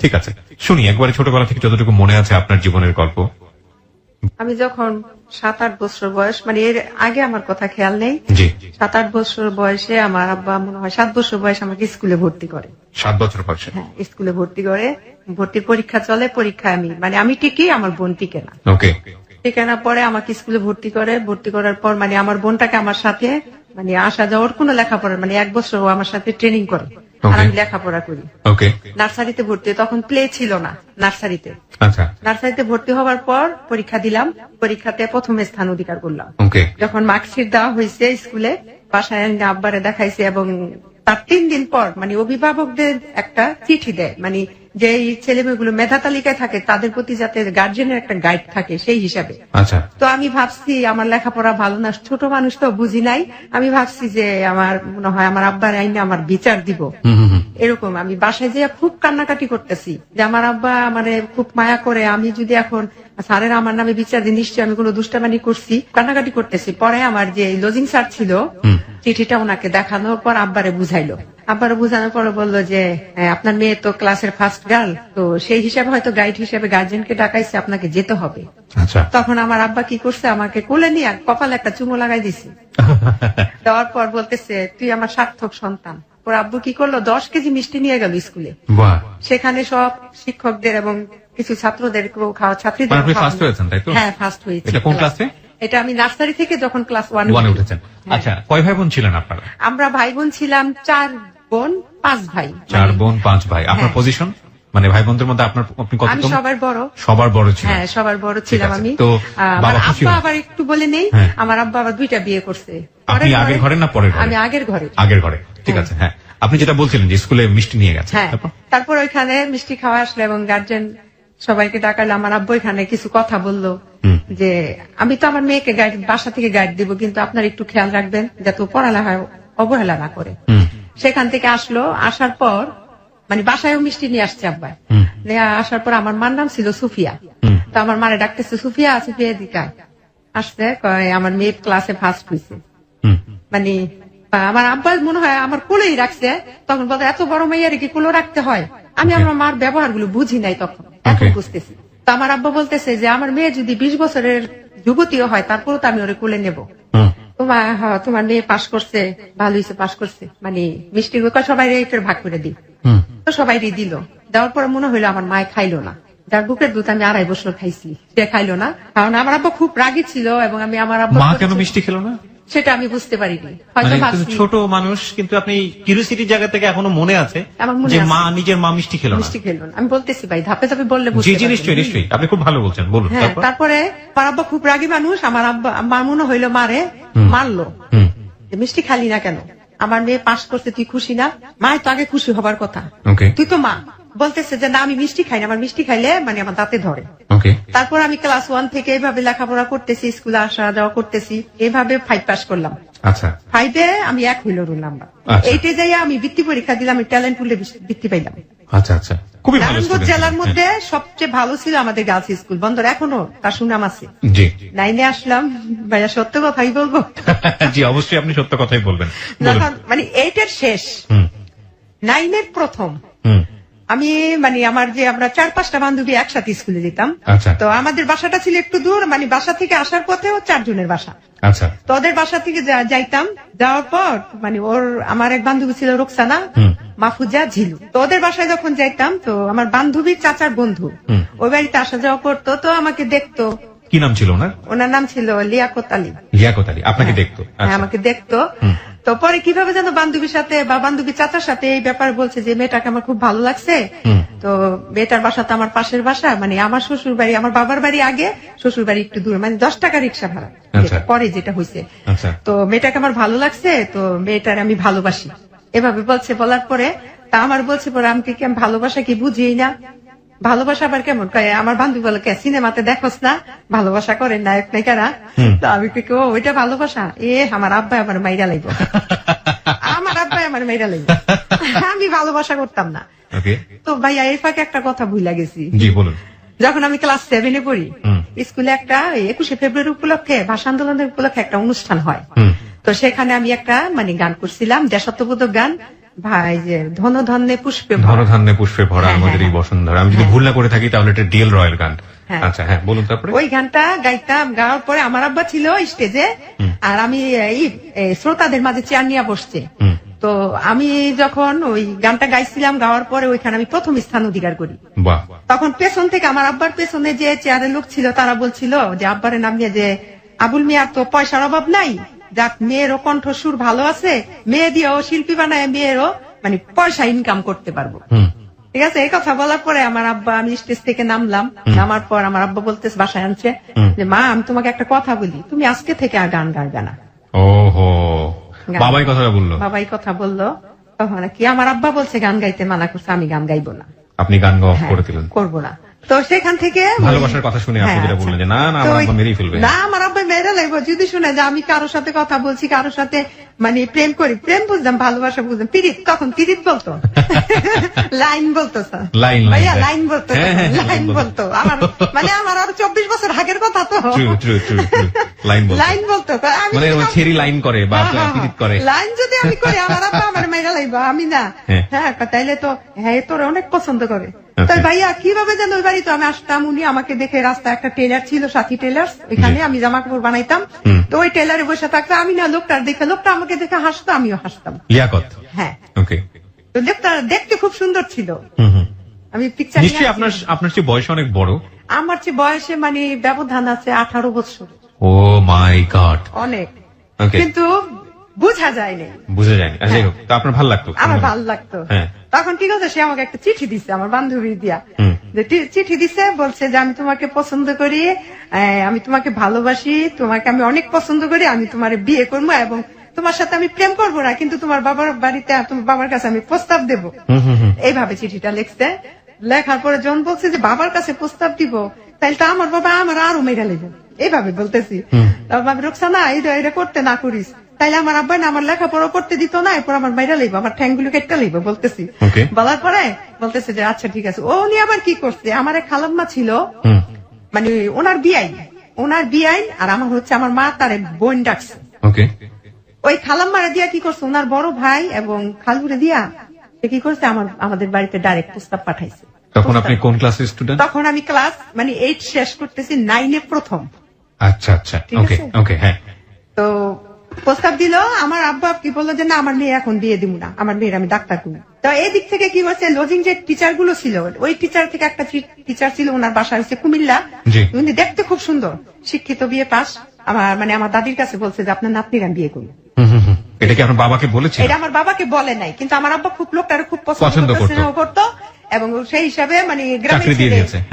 ঠিক আছে, শুনি একবারে ছোটবেলা থেকে যতটুকু মনে আছে আপনার জীবনের গল্প। আমি যখন 7-8 বছর বয়স, মানে এর আগে আমার কথা খেয়াল নেই, জি। 7-8 বছর বয়সে আমার আব্বা মনে হয় 7 বছর বয়সে আমাকে স্কুলে ভর্তি করে। 7 বছর বয়সে? হ্যাঁ, স্কুলে ভর্তি করে। ভর্তির পরীক্ষা চলে, পরীক্ষায় আমি টিকি, আমার বোন টিকে না। ওকে। টিকে না পরে আমাকে স্কুলে ভর্তি করে। ভর্তি করার পর মানে আমার বোনটাকে আমার সাথে মানে আসা যাওয়ার কোনো লেখাপড়া, মানে 1 বছর ও আমার সাথে ট্রেনিং করে আর আমি লেখাপড়া করি। ওকে। নার্সারিতে ভর্তি, তখন প্লে ছিল না নার্সারিতে। আচ্ছা। নার্সারিতে ভর্তি হওয়ার পর পরীক্ষা দিলাম, পরীক্ষাতে প্রথম স্থান অধিকার করলাম। ওকে। যখন মার্কশিট দেওয়া হয়েছে স্কুলে, বাসায় এনে আব্বারে দেখাইছে এবং তার 3 দিন পর মানে অভিভাবকদের একটা চিঠি দেয়, মানে যে ছেলে মেয়েগুলো মেধা তালিকায় থাকে তাদের প্রতি যাতে গার্জেনের একটা গাইড থাকে সেই হিসাবে। আচ্ছা। তো আমি ভাবছি আমার লেখাপড়া ভালো না, ছোট মানুষ তো বুঝি নাই, আমি ভাবছি যে আমার মনে হয় আমার আব্বার আইনে আমার বিচার দিব। এরকম আমি বাসায় যেয়ে খুব কান্নাকাটি করতেছি যে আমার আব্বা আমারে খুব মায়া করে, আমি যদি এখন স্যারের আমার নামে বিচার দিই নিশ্চয়ই আমি কোনো দুষ্টামানি করছি, কান্নাকাটি করতেছি। পরে আমার যে লজিং স্যার ছিল, চিঠিটা ওনাকে দেখানোর পর আব্বারে বুঝাইলো। আব্বারে বুঝানোর পরে বললো যে আপনার মেয়ে তো ক্লাসের ফার্স্ট গার্ল, তো সেই হিসাবে হয়তো গাইড হিসেবে গার্জেনকে ডাকাইছে, আপনাকে যেতে হবে। আচ্ছা। তখন আমার আব্বা কি করছে, আমাকে কোলে নিয়ে কপালে একটা চুমো লাগাই দিছে। দেওয়ার পর বলতেছে তুই আমার সার্থক সন্তান। ওর আব্বু কি করলো, 10 কেজি মিষ্টি নিয়ে গেল স্কুলে। সেখানে সব শিক্ষকদের এবং কিছু ছাত্রদের খাওয়া, ছাত্রীদের। ফার্স্ট হয়েছেন তাই তো? হ্যাঁ, ফার্স্ট হয়েছে। এটা কোন ক্লাসে? এটা আমি নার্সারি থেকে যখন ক্লাস 1 এ উঠেছেন। আচ্ছা, কয় ভাই বোন ছিলেন আপনারা? আমরা ভাই বোন ছিলাম 4 বোন 5 ভাই। 4 বোন 5 ভাই। আপনার পজিশন মানে ভাই বোনদের মধ্যে আপনি কত? আমি সবার বড়। সবার বড় ছিলেন? হ্যাঁ, সবার বড় ছিলাম আমি। তো বাবা আব্বা আবার একটু বলে নেই, আমার আব্বা আবার 2টা বিয়ে করছে। আপনি আগের ঘরে না পরের ঘরে? আমি আগের ঘরে। আগের ঘরে, ঠিক আছে। হ্যাঁ, আপনি যেটা বলছিলেন যে স্কুলে মিষ্টি নিয়ে গেছেন। হ্যাঁ, তারপর ওইখানে মিষ্টি খাওয়া আসলো এবং গার্জেন সবাইকে ডাকালো। আমার আব্বু এখানে কিছু কথা বললো যে আমি তো আমার মেয়েকে গাইড, বাসা থেকে গাইড দিব, কিন্তু আপনার একটু খেয়াল রাখবেন যাতে পড়ালেখায় অবহেলা না করে। সেখান থেকে আসলো, আসার পর মানে বাসায়ও মিষ্টি নিয়ে আসছে আব্বা। আসার পর আমার মার নাম ছিল সুফিয়া। তো আমার মারে ডাকতেছে সুফিয়া, সুফিয়া দিকা আসছে, আমার মেয়ে ক্লাসে ফার্স্ট হয়েছে। মানে আমার আব্বা মনে হয় আমার কোলেই রাখছে, তখন বলতে এত বড় মেয়ের কি কোলে রাখতে হয়। আমি আমার মার ব্যবহার গুলো বুঝি নাই, তখন এখন বুঝতেছি। তো আমার আব্বা বলতেছে যে আমার মেয়ে যদি 20 বছরের যুবতীও হয় তারপরও তো আমি ওরে কোলে নেব। তোমার মেয়ে পাশ করছে, ভালো হয়েছে পাশ করছে, মানে মিষ্টি সবাই ভাগ করে দিই। তো সবাই দিল, দেওয়ার পরে মনে হইলো আমার মায় খাইলো না, যার বুকের দুধ আমি 2.5 বছর খাইছি সে খাইলো না, কারণ আমার আব্বা খুব রাগী ছিল এবং আমি আমার আব্বা মা কেন মিষ্টি খেলো না সেটা আমি বুঝতে পারিনি। হয়তো ছোট মানুষ, কিন্তু আপনি কিউরিওসিটির জায়গা থেকে এখনো মনে আছে যে মা নিজের মা মিষ্টি খেলো না। মিষ্টি খেলো না, আমি বলতেছি ভাই ধাপে ধাপে বললে জি জি নিশ্চয়ই নিশ্চয়ই, আপনি খুব ভালো বলছেন, বলুন। তারপরে আমার আব্বা খুব রাগী মানুষ, আমার আব্বা আমার মনে হইলো মারে মারলো, মিষ্টি খালি না কেন, আমার মেয়ে পাস করছে তুই খুশি না? মায়ের তো আগে খুশি হবার কথা, তুই তো মা। বলতেছে যে না আমি মিষ্টি খাই না, আমার মিষ্টি খাইলে মানে আমার দাঁতে ধরে। তারপর আমি ক্লাস 1 থেকে এইভাবে লেখাপড়া করতেছি, স্কুলে আসা যাওয়া করতেছি, এইভাবে 5 পাস করলাম। আচ্ছা, 5-এ আমি 1 হইল রোল নাম্বার। 8-এ যাই আমি বৃত্তি পরীক্ষা দিলাম, আমি ট্যালেন্ট পুলে বৃত্তি পাইলাম। আচ্ছা আচ্ছা, খুবই ভালো। নারায়ণগঞ্জ জেলার মধ্যে সবচেয়ে ভালো ছিল আমাদের গার্লস স্কুল, বন্দর এখনো তার সুনাম আছে। জি। 9-এ আসলাম, ভাইয়া সত্য কথাই বলবো। জি অবশ্যই, আপনি সত্য কথাই বলবেন। মানে 8-এর শেষ, 9-এর প্রথম, আমি মানে আমার যে আমরা 4-5টা বান্ধবী একসাথে স্কুলে যেতাম। তো আমাদের বাসাটা ছিল একটু দূর, মানে বাসা থেকে আসার পথেও 4 জনের বাসা। আচ্ছা, তো ওদের বাসা থেকে যাইতাম, যাওয়ার পর মানে আমার এক বান্ধবী ছিল রোকসানা, মাহফুজা, ঝিলু। তো ওদের বাসায় যখন যাইতাম, তো আমার বান্ধবীর চাচার বন্ধু ওই বাড়িতে আসা যাওয়া করতো, তো আমাকে দেখতো। কি নাম ছিল ওনার? ওনার নাম ছিল লিয়াকত আলী। লিয়াকত আলী আপনাকে দেখতো? হ্যাঁ, আমাকে দেখতো। তো পরে কিভাবে যেন বান্ধবীর সাথে বা বান্ধবী চাচার সাথে এই ব্যাপারে বলছে যে মেয়েটাকে আমার খুব ভালো লাগছে। তো মেয়েটার বাসা তো আমার পাশের বাসা, মানে আমার শ্বশুর বাড়ি, আমার বাবার বাড়ি আগে, শ্বশুর বাড়ি একটু দূরে, মানে 10 টাকা রিক্সা ভাড়া, পরে যেটা হয়েছে। তো মেয়েটাকে আমার ভালো লাগছে, তো মেয়েটার আমি ভালোবাসি এভাবে বলছে। বলার পরে তা আমার বলছে পরে আমি কি ভালোবাসা কি বুঝিই না, ভালোবাসা আবার কেমন? আমার বান্ধবী বলে সিনেমাতে দেখোস না ভালোবাসা করে নায়ক নায়িকারা, তো আমি কি ওইটা ভালোবাসা? আমার আব্বা আমার মাইরা লাগবে, আমার আব্বা আমার মাইরা লাগবে, আমি ভালোবাসা করতাম না। তো ভাইয়া এই ফাঁকে একটা কথা ভুলে গেছি। জি বলুন। যখন আমি ক্লাস 7-এ পড়ি, স্কুলে একটা 21শে ফেব্রুয়ারি উপলক্ষে ভাষা আন্দোলনের উপলক্ষে একটা অনুষ্ঠান হয়। তো সেখানে আমি একটা মানে গান করছিলাম, দেশাত্মবোধক গান, ভাই যে ধনধান্যে পুষ্পে ভরা। ধনধান্যে পুষ্পে ভরা হ্যাঁ, আমাদের এই হ্যাঁ। বসুন্ধরা। আমি যদি ভুল না করে থাকি তাহলে এটা ডিএল রয়ের গান। হ্যাঁ। আচ্ছা হ্যাঁ, বলুন তারপরে। ওই গানটা গাইতাম, গাওয়ার পরে আমার আব্বা ছিল স্টেজে, আর আমি এই শ্রোতাদের মাঝে চেয়ার নিয়ে বসছে। তো আমি যখন ওই গানটা গাইছিলাম, গাওয়ার পরে ওইখানে আমি প্রথম স্থান অধিকার করি। বাহ। তখন পেছন থেকে আমার আব্বার পেছনে যে চেয়ারের লোক ছিল তারা বলছিল যে আব্বারের নাম নিয়ে যে আবুল মিয়ার তো পয়সার অভাব নাই, যাক মেয়েরও কণ্ঠসুর ভালো আছে, মেয়ে দিয়েও শিল্পী বানায় মেয়েরও মানে পয়সা ইনকাম করতে পারবো। ঠিক আছে, এই কথা বলার পরে আমার আব্বা, আমি স্টেজ থেকে নামলাম, নামার পর আমার আব্বা বলতেছে, বাসায় আনছে যে মা আমি তোমাকে একটা কথা বলি, তুমি আজকে থেকে আর গান গাইবে না। ওহো, বাবাই কথাটা বললো? বাবাই কথা বললো। তখন কি আমার আব্বা বলছে গান গাইতে মানা করছে, আমি গান গাইবো না। আপনি গান গাওয়া করে দিলেন? করবো না। তো সেখান থেকে ভালোবাসার কথা শুনে আপনি যেটা বললেন যে না না আমার আব্বা মেরেই ফেলবে। না, আমার আব্বা মেরে লাগবে যদি শুনে যে আমি কারোর সাথে কথা বলছি, কারোর সাথে মানে প্রেম করি। প্রেম বুঝলাম, ভালোবাসা বুঝলাম, পিরিত তখন পিরিত বলতো, লাইন বলতো স্যার, লাইন ভাইয়া লাইন বলতো, হ্যাঁ, লাইন বলতো। আমার মানে আমার আরো 24 বছর আগের কথা তো। লাইন বলতো, আমি মানে ছেড়ি লাইন করে বা পিরিত করে। লাইন যদি আমি করি আমার আব্বা আমার মেয়েরা লাগবে, আমি না। হ্যাঁ, তাইলে তো হ্যাঁ তোর অনেক পছন্দ করে। তাই ভাইয়া কিভাবে যেন ওই বাড়ি তো আমি আসতাম, উনি আমাকে দেখে রাস্তায় একটা টেলার ছিল, সাথী টেলার, ওইখানে আমি জামা কাপড় বানাইতাম। তো ওই টেলারে বসে থাকতো, আমি না লোকটার দেখে, লোকটা আমাকে দেখে হাসতো, আমিও হাসতাম। লিয়াকত? হ্যাঁ। ওকে। তো লোকটা দেখতে খুব সুন্দর ছিল। আমি পিকচার নিশ্চয়ই আপনার চেয়ে বয়স অনেক বড়? আমার চেয়ে বয়সে মানে ব্যবধান আছে 18 বছর। ও মাই গড, অনেক। ওকে। কিন্তু বোঝা যায়নি, বুঝা যায়নি। যাই হোক, তো আপনার ভালো লাগতো? আমার ভালো লাগতো। তখন ঠিক আছে, সে আমাকে একটা চিঠি দিচ্ছে, আমার বান্ধবী দিয়া চিঠি দিচ্ছে, বলছে যে আমি তোমাকে পছন্দ করি, আমি তোমাকে ভালোবাসি, তোমাকে আমি অনেক পছন্দ করি, আমি তোমার বিয়ে করবো এবং তোমার সাথে আমি প্রেম করবো না, কিন্তু তোমার বাবার বাড়িতে তোমার বাবার কাছে আমি প্রস্তাব দেব। এইভাবে চিঠিটা লিখছে। লেখার পরে জন বলছে যে বাবার কাছে প্রস্তাব দিব, তাইলে তো আমার বাবা আমার আরো মেয়েরা লেগে, এইভাবে বলতেছি। তারপর রোকসানা এটা করতে না করিস, তাইলে আমার আব্বা না আমার লেখাপড়া করতে দিত না, এরপর আমার বাইরে লইব, আমার ঠ্যাংগুলো কেটে লইব বলতেছি। বলার পরে বলতেছে যে আচ্ছা ঠিক আছে। ও উনি আবার কি করছে, আমার এক খালাম্মা ছিল, মানে ওনার বিয়াই আর আমার হচ্ছে আমার মা তার বোন ডাকছে। ওই খালাম্মারে দিয়া কি করছে, ওনার বড় ভাই এবং খালুরে দিয়া সে কি করছে, আমাদের বাড়িতে ডাইরেক্ট প্রস্তাব পাঠাইছে। তখন আপনি কোন ক্লাসের স্টুডেন্ট? তখন আমি ক্লাস মানে 8 শেষ করতেছি, 9-এ প্রথম। আচ্ছা আচ্ছা, ওকে ওকে। হ্যাঁ, তো প্রস্তাব দিল, আমার আব্বা কি বললো যে না আমার মেয়ে এখন বিয়ে দিব না, আমার মেয়ের আমি ডাক্তার করবো। তো এই দিক থেকে কি হচ্ছে, লজিং যে টিচার গুলো ছিল, ওই টিচার থেকে একটা টিচার ছিল, ওনার বাসা হচ্ছে কুমিল্লা, উনি দেখতে খুব সুন্দর, শিক্ষিত, বিয়ে পাস। আমার দাদির কাছে বলছে যে আপনার নাতনির আমি বিয়ে করবো। এটা কি আপনার বাবাকে বলেছে? এটা আমার বাবাকে বলে নাই, কিন্তু আমার আব্বা খুব লোকটার খুব পছন্দ করতো এবং সেই হিসাবে মানে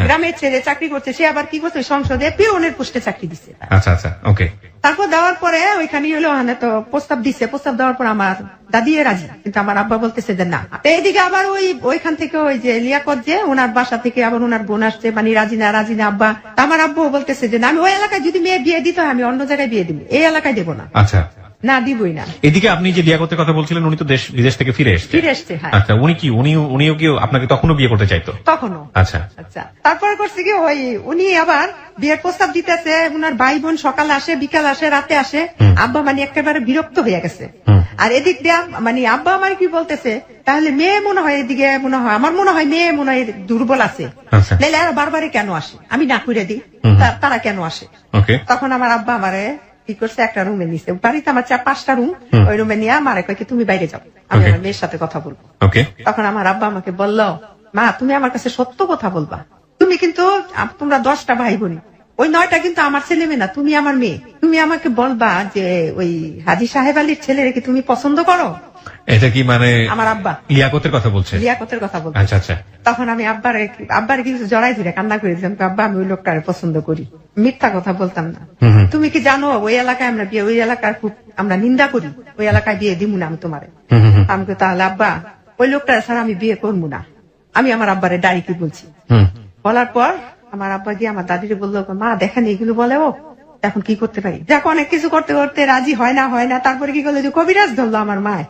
গ্রামের ছেলে চাকরি করছে, সে আবার কি করছে সংসদে পিওনের পোস্টে চাকরি দিচ্ছে। আচ্ছা আচ্ছা, ওকে। তারপর দেওয়ার পরে ওইখানে হলো তো প্রস্তাব দিচ্ছে, প্রস্তাব দেওয়ার পর আমার দাদি রাজি, কিন্তু আমার আব্বা বলতেছে যে না। এইদিকে আবার ওইখান থেকে ওই যে লিয়াকত যে ওনার বাসা থেকে আবার ওনার বোন আসছে, মানে রাজি না আব্বা। আমার আব্বু বলতেছে যে না, আমি ওই এলাকায় যদি মেয়ে বিয়ে দিতে হয় আমি অন্য জায়গায় বিয়ে দিব, এই এলাকায় দেবো না। আচ্ছা, না দিবই না। এদিকে আপনি যে লিয়াকতের কথা বলছিলেন, উনি তো বিদেশ থেকে ফিরে এসছে। হ্যাঁ। আচ্ছা, উনিও কি আপনাকে তখনও বিয়ে করতে চাইতো? তখনও। আচ্ছা আচ্ছা। তারপরে করছে কি, উনি আবার বিয়ের প্রস্তাব দিতেছে, উনার ভাই বোন সকালে আসে, বিকাল আসে, রাতে আসে। আব্বা মানে একেবারে বিরক্ত হয়ে গেছে। আর এদিক দিয়ে মানে আব্বা আমার কি বলতেছে, তাহলে মেয়ে মনে হয় এদিকে মনে হয় আমার মনে হয় মেয়ে মনে হয় দুর্বল আছে, নাইলে আর বারবারে কেন আসে, আমি না করে দিই, তারা কেন আসে। তখন আমার আব্বা আমারে কি করছে, একটা রুমে নিছে, বাড়িতে আমার 4-5টা রুম, ওই রুমে নিয়ে মারে কয় কি তুমি বাইরে যাও, আমি আমার মেয়ের সাথে কথা বলবো। তখন আমার আব্বা আমাকে বললো, মা তুমি আমার কাছে সত্য কথা বলবা, তুমি কিন্তু তোমরা 10টা ভাই বোন, ওই 9টা কিন্তু আমার ছেলে মেয়ে না, তুমি আমার মেয়ে, তুমি আমাকে বলবা যে ওই হাজী সাহেব আলীর ছেলেরে কি তুমি পছন্দ করো। এটা কি মানে আমার আব্বা লিয়াকতের কথা বলছে? লিয়াকতের কথা বলছে। আচ্ছা আচ্ছা। তখন আমি আব্বারে কিছু জড়াই ধরে কান্না করে দিলাম, আব্বা আমি ওই লোকটারে পছন্দ করি, মিথ্যা কথা বলতাম না। তুমি কি জানো ওই এলাকায় আমরা বিয়ে, ওই এলাকার খুব আমরা নিন্দা করি, ওই এলাকায় বিয়ে দিব না আমি তোমারে। আমি তাহলে আব্বা ওই লোকটারে ছাড়া আমি বিয়ে করবো না, আমি আমার আব্বারে ডাইরেক্টলি বলছি। বলার পর আমার আব্বা গিয়ে আমার দাদিরে বললো, মা দেখেন এগুলো বলে, ও এখন কি করতে পারি, যাক অনেক কিছু করতে করতে রাজি হয় না। তারপরে কি করলো, যে কবিরাজ ধরলো আমার মায়।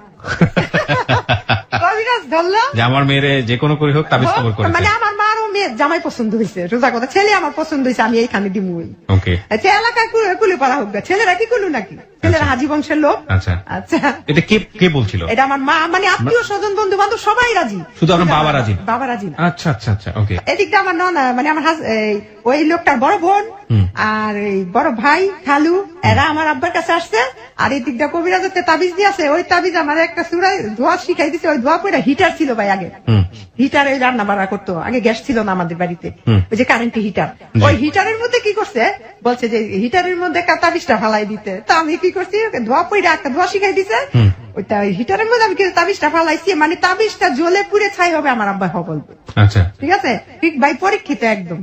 কবিরাজ ধরলো যে আমার মেয়েরে যে কোনো করে হোক তাবিজ কবর করে, মানে আমার মারও মেয়ে জামাই পছন্দ হয়েছে, সোজা কথা, ছেলে আমার পছন্দ হয়েছে, আমি এইখানে দিমুই। ওকে, আচ্ছা, এলাকায় কুলে পাড়া হোক, ছেলেরা কি কুলু নাকি? ছেলেরা হাজি বংশের লোক। আচ্ছা আচ্ছা, এটা কে বলছিল? এটা আমার মা, মানে আত্মীয় স্বজন বন্ধু বান্ধব সবাই রাজি, শুধু আপনার বাবা রাজি? বাবা রাজি না। আচ্ছা আচ্ছা আচ্ছা, ওকে। এদিকটা আমার ননা, মানে আমার ওই লোকটার বড় বোন আর এই বড় ভাই খালু, এরা আমার আব্বার কাছে আসছে। আর এই দিকটা কবিরাজতে তাবিজ দিয়েছে, ওই তাবিজ আমার একটা চূড়ায় ধোয়া শিখাই দিছে। ওই ধোয়া পরে হিটার ছিল ভাই আগে, হিটারে রান্না বান্না করতো, আগে গ্যাস ছিল না আমাদের বাড়িতে, ওই যে কারেন্ট হিটার, ওই হিটারের মধ্যে কি করছে বলছে যে হিটারের মধ্যে তাবিজটা ফালাই দিতে। তা আমি কি করছি, ধোয়া পরে একটা ধোয়া শিখাই দিছে, ওইটা হিটারের মধ্যে আমি তাবিজটা ফালাইছি, মানে তাবিজটা জ্বলে পুড়ে ছাই হবে আমার আব্বা বলবে। আচ্ছা, ঠিক আছে, ঠিক ভাই পরীক্ষিত একদম।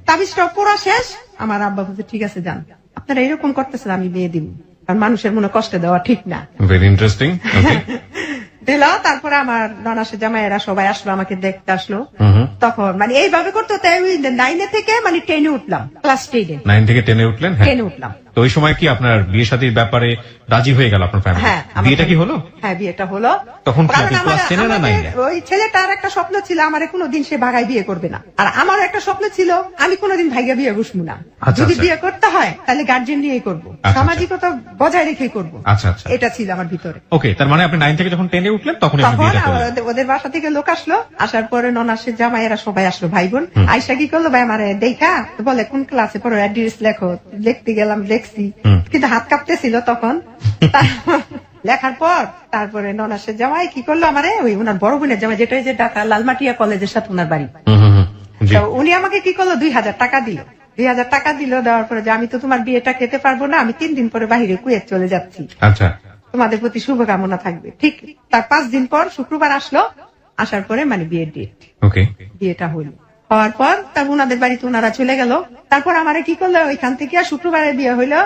তাবিজটা পুরা শেষ, আমার আব্বা বলছে ঠিক আছে যান, আপনারা এরকম করতেছেন, আমি বিয়ে দিব, কারণ মানুষের মনে কষ্ট দেওয়া ঠিক না। Very interesting. ওকে, দিল। তারপরে আমার ননাসে জামাইয়েরা সবাই আসলো, আমাকে দেখতে আসলো। তখন মানে এইভাবে করতে হতে 9 থেকে মানে 10 উঠলাম, ক্লাস 10 9 থেকে 10 উঠলেন? হ্যাঁ, 10 উঠলাম। তো ওই সময় কি আপনার বিয়ে শাদীর ব্যাপারে রাজি হয়ে গেল আপনার ফ্যামিলি? হ্যাঁ, বিয়েটা কি হলো? হ্যাঁ, বিয়েটা হলো। তখন কি কারণ আপনি ক্লাস 10 না 9 এ? ওই ছেলেটার একটা স্বপ্ন ছিল, আমার কোনোদিন সে ভাগায় বিয়ে করবে না, আর আমার একটা স্বপ্ন ছিল আমি কোনোদিন ভাইগা বিয়ে বসবো না। আচ্ছা, যদি আচ্ছা। বিয়ে করতে হয় তাহলে গার্জেন নিয়েই করবো, আচ্ছা। সামাজিকতা বজায় রেখেই করবো। আচ্ছা আচ্ছা, এটা ছিল আমার ভিতরে। ওকে, তার মানে আপনি 9 থেকে যখন 10 এ উঠলেন তখন আপনি তখন বিয়েটা করলেন? ওদের বাসা থেকে লোক আসলো, আসার পরে ননাসের জামাইয়েরা সবাই আসলো, ভাই বোন। আয়সা কি করলো, ভাই আমার দেখা বলে কোন ক্লাসে পড়ো, অ্যাড্রেস লেখো। লিখতে গেলাম, লেখছি, কিন্তু হাত কাঁপতেছিল তখন। লেখার পর তারপরে ননাসের জামাই কি করলো, আমারে ওই ওনার বড় বোনের জামাই, যেটা ওই যে ঢাকা লালমাটিয়া কলেজের সাথে ওনার বাড়ি, জি, তো উনি আমাকে কি করলো 2000 টাকা দিল। 2000 টাকা দিল, দেওয়ার পরে যে আমি তো তোমার বিয়েটা খেতে পারবো না, আমি 3 দিন পরে বাহিরে কুয়েত চলে যাচ্ছি, আচ্ছা, তোমাদের প্রতি শুভকামনা থাকবে। ঠিক তার 5 দিন পর শুক্রবার আসলো, আসার পরে মানে বিয়ের ডেট, ওকে, বিয়েটা হলো। হওয়ার পর তারপর ওনাদের বাড়িতে ওনারা চলে গেল। তারপর আমারে কি করলো, ওইখান থেকে শুক্রবারে বিয়ে হইলো।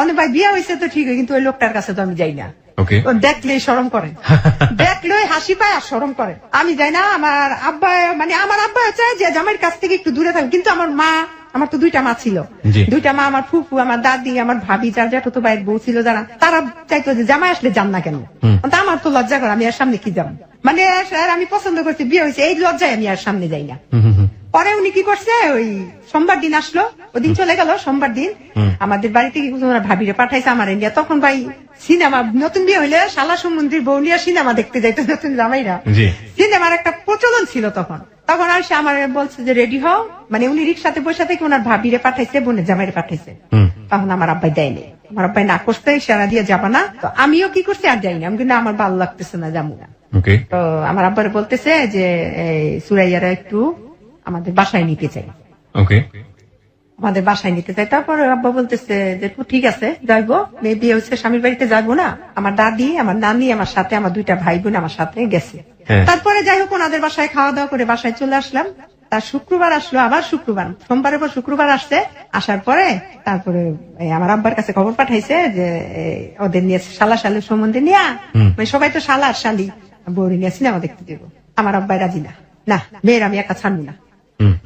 অনেক ভাই বিয়ে হয়েছে তো ঠিক, কিন্তু ওই লোকটার কাছে তো আমি যাই না। ওকে, ও দেখলেই শরম করে, দেখলেই হাসি পায় আর শরম করে, আমি যাই না। আমার আব্বা, মানে আমার আব্বা চায় যে জামাইয়ের কাছ থেকে একটু দূরে থাকবে, কিন্তু আমার মা, আমার তো 2টা মা ছিল, জি। 2টা মা, আমার ফুফু, আমার দাদি, আমার ভাবি, যার জ্যাঠতো ভাইয়ের বউ ছিল যারা, তারা চাইতো যে জামাই আসলে যান না কেন। তা আমার তো লজ্জা করে, আমি আর সামনে কি যাবো, মানে আর আমি পছন্দ করছি, বিয়ে হয়েছে, এই লজ্জায় আমি আর সামনে যাই না। পরে উনি কি করছে, ওই সোমবার দিন আসলো, ওদিন চলে গেল। সোমবার দিন আমাদের বাড়িতে কি করছে, ওরা ভাবিরে পাঠাইছে আমার ইন্ডিয়া। তখন ভাই সিনেমা, নতুন বিয়ে হইলে শালা সমুদ্রীর বউ নিয়ে সিনেমা দেখতে যাইতো নতুন জামাইরা, জি, সিনেমার একটা প্রচলন ছিল তখন। তখন আর সে আমার বলছে যে রেডি হও, মানে উনি রিক্সাতে বসে থেকে ওনার ভাবিরে পাঠাইছে, বোনের জামাইরে পাঠাইছে। তখন আমার আব্বাই দেয়নি, আমার আব্বাই না করতে ইশারা দিয়ে যাবা না। তো আমিও কি করছি, আর যাইনি, আমি কিন্তু আমার ভালো লাগতেছে না, যাবো না। ওকে, তো আমার আব্বারে বলতেছে যে সুরাইয়ারা একটু আমাদের বাসায় নিতে চাই, ওকে, আমাদের বাসায় নিতে চাই। তারপরে আব্বা বলতেছে যে ঠিক আছে যাইবো, মেয়ে বিয়ে হচ্ছে, স্বামীর বাড়িতে যাবো না। আমার দাদি, আমার নানি আমার সাথে, আমার 2টা ভাই বোন আমার সাথে গেছে। হ্যাঁ। তারপরে যাই হোক ওনাদের বাসায় খাওয়া দাওয়া করে বাসায় চলে আসলাম। তার শুক্রবার আসলো, আবার শুক্রবার, সোমবারের পর শুক্রবার আসছে। আসার পরে তারপরে আমার আব্বার কাছে খবর পাঠাইছে যে ওদের নিয়ে শালা শালুর সম্বন্ধে নিয়ে, মানে সবাই তো শালা আর শালি, বউরে নিয়ে সিনেমা দেখতে যাবো। আমার আব্বাই রাজি না, না মেয়ের আমি একা ছাড়বো না।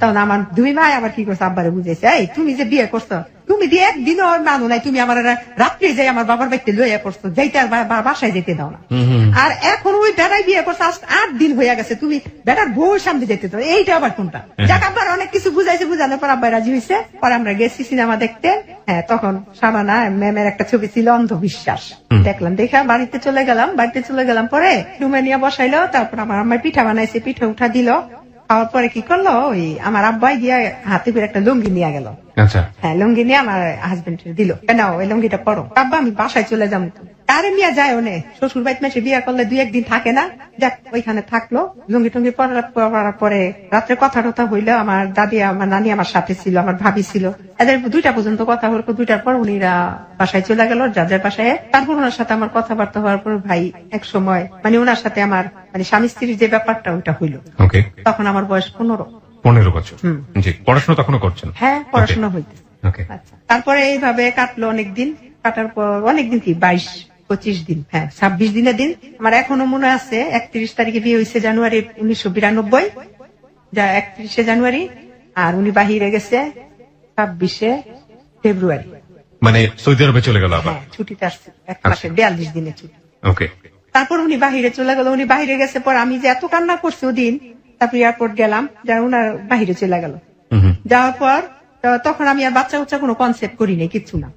তখন আমার 2 ভাই আবার কি করছে, আব্বারে বুঝেছে, এই তুমি যে বিয়ে করছো, তুমি দিয়ে একদিনও মানো নাই, তুমি আমার রাত্রে যাই আমার বাবার বাড়িতে লইয়া করছো, যাইতে আর বাসায় যেতে দাও না। আর এখন ওই বেড়াই বিয়ে করছো, আজ 8 দিন হয়ে গেছে, তুমি বেড়ার বউর সামনে যেতে দাও, এইটা আবার কোনটা? যাক, আব্বার অনেক কিছু বুঝাইছে, বুঝানোর পর আব্বাই রাজি হয়েছে। পরে আমরা গেছি সিনেমা দেখতে। হ্যাঁ, তখন সাবানা ম্যামের একটা ছবি ছিল অন্ধবিশ্বাস, দেখলাম, দেখা বাড়িতে চলে গেলাম। বাড়িতে চলে গেলাম পরে রুমে নিয়ে বসাইলো। তারপর আমার আম্মাই পিঠা বানাইছে, পিঠা উঠা দিল। খাওয়ার পরে কি করলো, ওই আমার আব্বাই গিয়ে হাতে করে একটা লুঙ্গি নিয়ে গেল। আচ্ছা, হ্যাঁ, লুঙ্গি নিয়ে আমার হাজবেন্ড দিল, কেন ওই লুঙ্গিটা পরো। আব্বা আমি বাসায় চলে যাবো। তারে নিয়ে যায় ওনে, শ্বশুর বাড়িতে মেসে বিয়ে করলে 2-1 দিন থাকে না, যাক ওইখানে থাকলো। লুঙ্গি টুঙ্গি পরার পরে রাত্রে কথা টথা হইলো। আমার দাদি, আমার নানি আমার সাথে ছিল, আমার ভাবি ছিল, এদের 2টা পর্যন্ত কথা হলো। 2টার পর উনিরা বাসায় চলে গেল, যার বাসায়। তারপর ওনার সাথে আমার কথাবার্তা হওয়ার পর ভাই এক সময় মানে ওনার সাথে আমার মানে স্বামী স্ত্রীর যে ব্যাপারটা ওইটা হইলো। ওকে, তখন আমার বয়স 15 বছর। জি, পড়াশোনা তখনো করছেন? হ্যাঁ, পড়াশোনা হইতেছে। ওকে, আচ্ছা, তারপরে এইভাবে কাটলো অনেকদিন। কাটার পর অনেকদিন কি 22-25 দিন, হ্যাঁ 26 দিনের দিন আমার এখনো মনে আছে। 31 তারিখে বিয়ে হয়েছে জানুয়ারি 1992, যা 31শে জানুয়ারি। আর উনি বাহিরে গেছে 26শে ফেব্রুয়ারি, মানে সৌদি আরবে চলে গেল আবার? হ্যাঁ, ছুটিতে আসছে 1 মাসের 42 দিনের ছুটি। ওকে, তারপর উনি বাহিরে চলে গেল। উনি বাহিরে গেছে পর আমি যে এত কান্না করছি ওদিন, তারপর এয়ারপোর্ট গেলাম, যা ওনার বাহিরে চলে গেল। যাওয়ার পর তখন আমি আর বাচ্চা উচ্চা কোনো কনসেপ্ট করি নাই, কিচ্ছু না।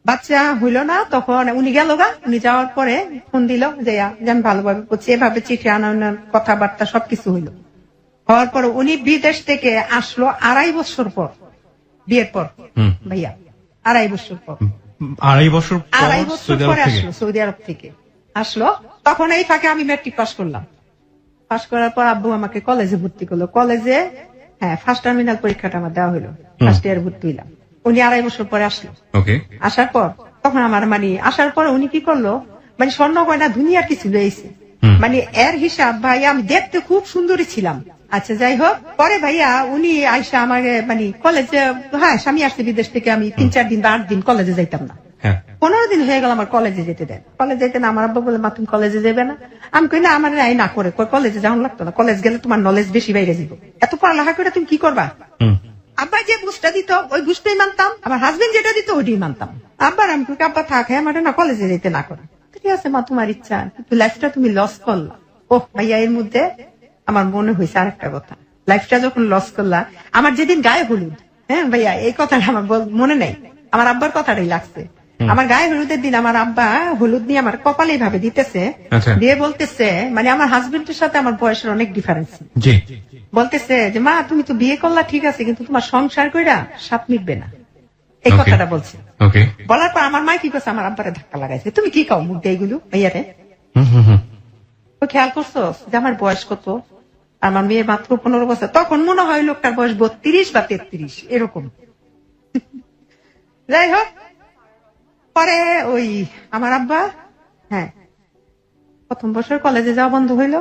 বাচ্চা হইল না, তখন উনি গেল গা। উনি যাওয়ার পরে ফোন দিল যে আমি ভালোভাবে করছি, এভাবে চিঠি আনানোর কথাবার্তা সবকিছু হইল। হওয়ার পর উনি বিদেশ থেকে আসলো 2.5 বছর পর, বিয়ের পর ভাইয়া, 2.5 বছর পর। 2.5 বছর 2.5 বছর পরে আসলো, সৌদি আরব থেকে আসলো। তখন এই ফাঁকে আমি ম্যাট্রিক পাস করলাম। পাস করার পর আব্বু আমাকে কলেজে ভর্তি করলো। কলেজে ফার্স্ট টার্মিনাল পরীক্ষাটা আমার দেওয়া হলো, ফার্স্ট ইয়ার ভর্তি হইলাম। উনি 2.5 বছর পরে আসলো। আসার পর তখন আমার আসার পর উনি কি করলো, স্বর্ণ গয়না দুনিয়ার কিছু লইছে, এর হিসাব ভাইয়া আমি দেখতে খুব সুন্দরী ছিলাম। আচ্ছা যাই হোক, পরে ভাইয়া উনি আইসা আমাকে কলেজে, স্বামী আসছে বিদেশ থেকে, আমি 3-4 দিন বা 8 দিন কলেজে যাইতাম না। 15 দিন হয়ে গেল আমার কলেজে যেতে দেন। কলেজে যেতে না, আমার আব্বা বলে মা তুমি কলেজে যাবে না। আমি কই না, আমার না করে কলেজে যাওয়া লাগতো না, কলেজ গেলে তোমার নলেজ বেশি বাইরে যাবো, এত পড়ালেখা করে তুমি কি করবা। আব্বা যে বুঝটা দিত ওই বুঝটাই মানতাম, আমার হাজবেন্ড যেটা দিত ওইটাই মানতাম। আব্বার আমি আব্বা থাক, আমার না কলেজে যেতে না করে। ঠিক আছে মা, তোমার ইচ্ছা, কিন্তু লাইফটা তুমি লস করলা। ওহ ভাইয়া, এর মধ্যে আমার মনে হয়েছে আরেকটা কথা, লাইফটা যখন লস করলা, আমার যেদিন গায়ে হলুদ, ভাইয়া এই কথাটা আমার মনে নেই, আমার আব্বার কথাটাই লাগছে। আমার গায়ে হলুদের দিন আমার আব্বা হলুদ নিয়ে আমার কপালে এইভাবে দিতেছে, দিয়ে বলতেছে, আমার হাজবেন্ডের সাথে আমার বয়সের অনেক ডিফারেন্স, বলতেছে যে মা তুমি তো বিয়ে করলা ঠিক আছে, কিন্তু তোমার সংসার কইরা সাপ মিটবে না, এই কথাটা বলছে। বলার পর আমার মা কি করছে, আমার আব্বারে ধাক্কা লাগাইছে, তুমি কি কাও মুখ দিয়ে এগুলো ভাইয়ারে। তো খেয়াল করছো যে আমার বয়স কত, আমার মেয়ে মাত্র 15 বছর। তখন মনে হয় লোকটার বয়স 32 বা 33 এরকম। যাই হোক, পরে ওই আমার আব্বা প্রথম বছর কলেজে যাওয়া বন্ধ হইলো।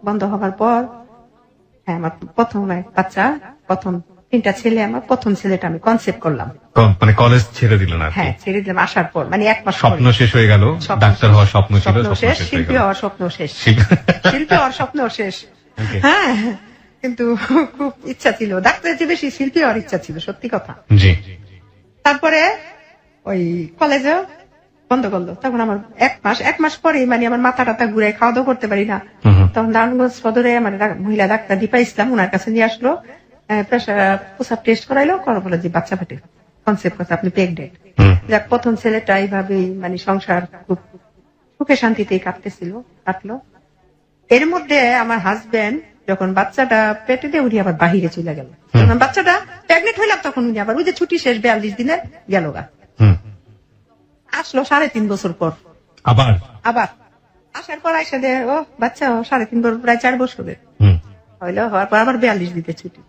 বন্ধ হবার পর আমার প্রথম বাচ্চা, প্রথম 3টা ছেলে, আমার প্রথম ছেলেটা আমি কনসেপ্ট করলাম। কলেজ ছেড়ে দিলেন? ছেড়ে দিলাম। আসার পর 1 মাস স্বপ্ন শেষ হয়ে গেল, ডাক্তার হওয়ার স্বপ্ন ছিল শেষ, শিল্পী হওয়ার স্বপ্ন শেষ, শিল্পী হওয়ার স্বপ্ন শেষ। কিন্তু খুব ইচ্ছা ছিল ডাক্তারের চেয়ে বেশি শিল্পী হওয়ার ইচ্ছা ছিল, সত্যি কথা। তারপরে ওই কলেজে বন্ধ করলো। তখন আমার 1 মাস পরে আমার মাথা টাথা ঘুরে খাওয়া দাওয়া করতে পারি না। তখন নারায়ণগঞ্জ সদরে আমার মহিলা ডাক্তার দীপা ইসলাম, ওনার কাছে নিয়ে আসলো, প্রেশার প্রসাব টেস্ট করাইলো, করা বলে যে বাচ্চা পেটে, কনসেপ্ট করছে আপনি প্রেগনেন্ট। যাক, প্রথম ছেলেটা এইভাবেই সংসার খুব সুখে শান্তিতেই কাটলো। এর মধ্যে আমার হাজবেন্ড যখন বাচ্চাটা পেটে দিয়ে উনি আবার বাহিরে চলে গেল। যখন বাচ্চাটা প্রেগনেন্ট হইলাম তখন উনি আবার ওই যে ছুটি শেষ 42 দিনের গেল গা। আসলো 3.5 বছর পর, আবার আসার পর আইসা দে ও বাচ্চা 3.5 বছর, প্রায় 4 বছরের হইলো। হওয়ার পর আবার 42 দিতে ছুটি।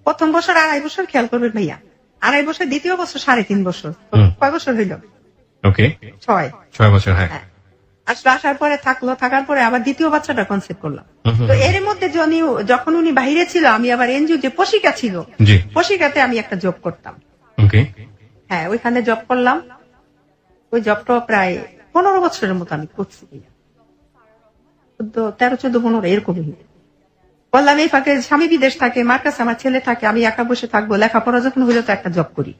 প্রথম বছর 2.5 বছর, খেয়াল করবেন ভাইয়া, 2.5 বছর, দ্বিতীয় বছর 3.5 বছর। কয় বছর হইল? 6 বছর। আসলো, আসার পরে থাকার পরে আবার দ্বিতীয় বাচ্চাটা কনসেপ্ট করলাম। তো এর মধ্যে যখন উনি বাহিরে ছিল, আমি আবার এনজিও যে পশিকা ছিল, পশিকাতে আমি একটা জব করতাম। ওইখানে জব করলাম। ওই জবটা প্রায় 15 বছরের মতো আমি করছি, 13, 14, 15 এরকমই। বললাম এই ফাঁকে স্বামী বিদেশ থাকে, মার কাছে আমার ছেলে থাকে, আমি একা বসে থাকবো, লেখাপড়া যখন হইলো তো একটা জব করি।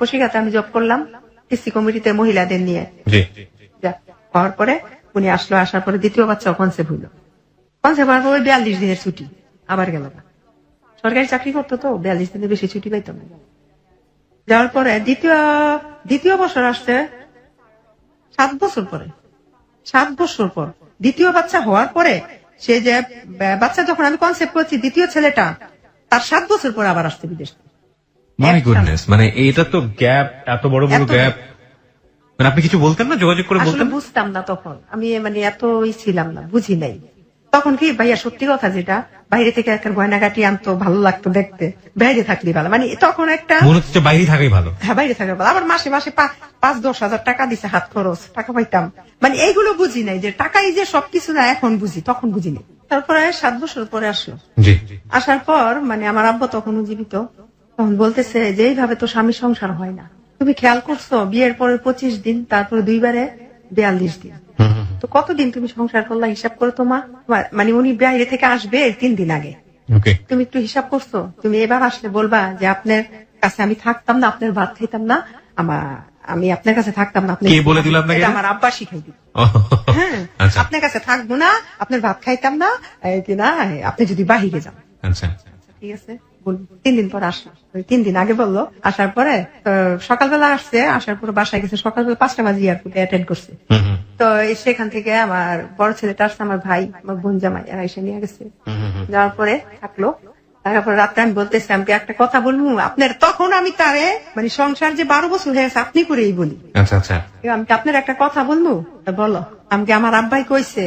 পশিকাতে আমি জব করলাম কৃষি কমিটিতে মহিলাদের নিয়ে। হওয়ার পরে উনি আসলো, আসার পরে দ্বিতীয় বাচ্চা কনসেপ্ট হইলো। কনসেপ্ট হওয়ার পরে 42 দিনের ছুটি, আবার গেল। সরকারি চাকরি করতো তো 42 দিনের বেশি ছুটি পাইতাম না। যাওয়ার পরে দ্বিতীয় বছর আসছে 7 বছর পরে, 7 বছর পর দ্বিতীয় বাচ্চা হওয়ার পরে, সে যে বাচ্চা যখন আমি কনসেপ্ট করছি, দ্বিতীয় ছেলেটা তার 7 বছর পর আবার আসছে বিদেশ থেকে। মাই গুডনেস, এটা তো গ্যাপ, এত বড় গ্যাপ। আপনি কিছু বলতেন না, যোগাযোগ করে বলতেন? বুঝতাম না তখন, আমি এতই ছিলাম না, বুঝি নাই তখন। কি ভাইয়া, সত্যি কথা, যেটা বাইরে থেকে একটা গয়নাগাটি আনতো, ভালো লাগতো দেখতে, বাইরে থাকলে ভালো, তখন একটা মনে হচ্ছে বাইরে থাকাই ভালো। বাইরে থাকা ভালো। আবার মাসে 5-10 হাজার টাকা দিছে, হাত খরচ টাকা পাইতাম, এইগুলো বুঝি নাই যে টাকাই যে সবকিছু না, এখন বুঝি, তখন বুঝিনি। তারপরে 7 বছর পরে আসলো। আসার পর আমার আব্বা তখনও জীবিত, তখন বলতেছে যে এইভাবে তো স্বামী সংসার হয় না, তুমি খেয়াল করছো বিয়ের পরে 25 দিন, তারপরে 2 বারে 42 দিন, তো কতদিন তুমি সংসার করলা, হিসাব করো তো মা। উনি বাইরে থেকে আসবে 3 দিন আগে, তুমি একটু হিসাব করছো, তুমি এবার আসলে বলবা যে আপনার কাছে আমি থাকতাম না, আপনার ভাত খাইতাম না, আমি আপনার কাছে থাকতাম না। আপনি কে বলে দিল আপনাকে? এটা আমার আব্বা শিখাই দিল। ও, হ্যাঁ, আচ্ছা আপনার কাছে থাকবো না, আপনার ভাত খাইতাম না, এই কি না, আপনি যদি বাহিরে যান। আচ্ছা ঠিক আছে, বলুন। 3 দিন পর আসলো, 3 দিন আগে বললো। আসার পরে সকালবেলা আসছে, আসার পরে বাসায় গেছে সকালবেলা 5টা বাজে এয়ারপোর্টে অ্যাটেন্ড করছে। হুম, হুম, তো সেখান থেকে আমার বড় ছেলেটা আসছে, আমার ভাই, আমার বোন জামাই, এরা এসে নিয়ে গেছে। যাওয়ার পরে থাকলো, তারপরে রাত্রে আমি বলতেছি, আমি একটা কথা বলবো আপনার, তখন আমি তারে মানে সংসার যে 12 বছর হয়ে গেছে আপনি করেই বলি, আচ্ছা আচ্ছা আমি কি আপনার একটা কথা বলবো? তা বলো। আমি কি, আমার আব্বাই কইছে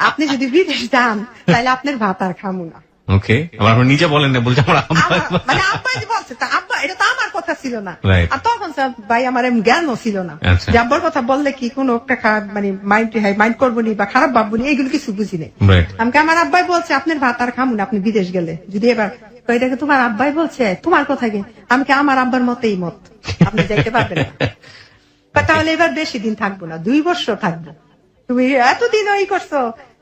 আপনি যদি বিদেশ যান তাহলে আপনার ভাত আর খামু না। ওকে, আবার আপনি নিজে বলেন না, বলছে আমার আব্বা। মানে আব্বাই যে বলছে, তা আব্বা, এটা তো আমার কথা ছিল না। Right. আর তখন স্যার ভাই আমার এমন জ্ঞানও ছিল না আচ্ছা। যে আব্বার কথা বললে কি কোনো একটা খারাপ মানে মাইন্ড করবো নি বা খারাপ ভাববো নি, এইগুলো কিছু বুঝি নাই। Right. আমাকে আমার আব্বাই বলছে আপনার ভাত আর খামুন আপনি বিদেশ গেলে, যদি এবার এটাকে তোমার আব্বাই বলছে, তোমার কথা কি? আমি কি, আমার আব্বার মতেই মত, আপনি যাইতে পারবেন না। তাহলে এবার বেশি দিন থাকবো না, 2 বছর থাকবো। তুমি এতদিন ওই করছো,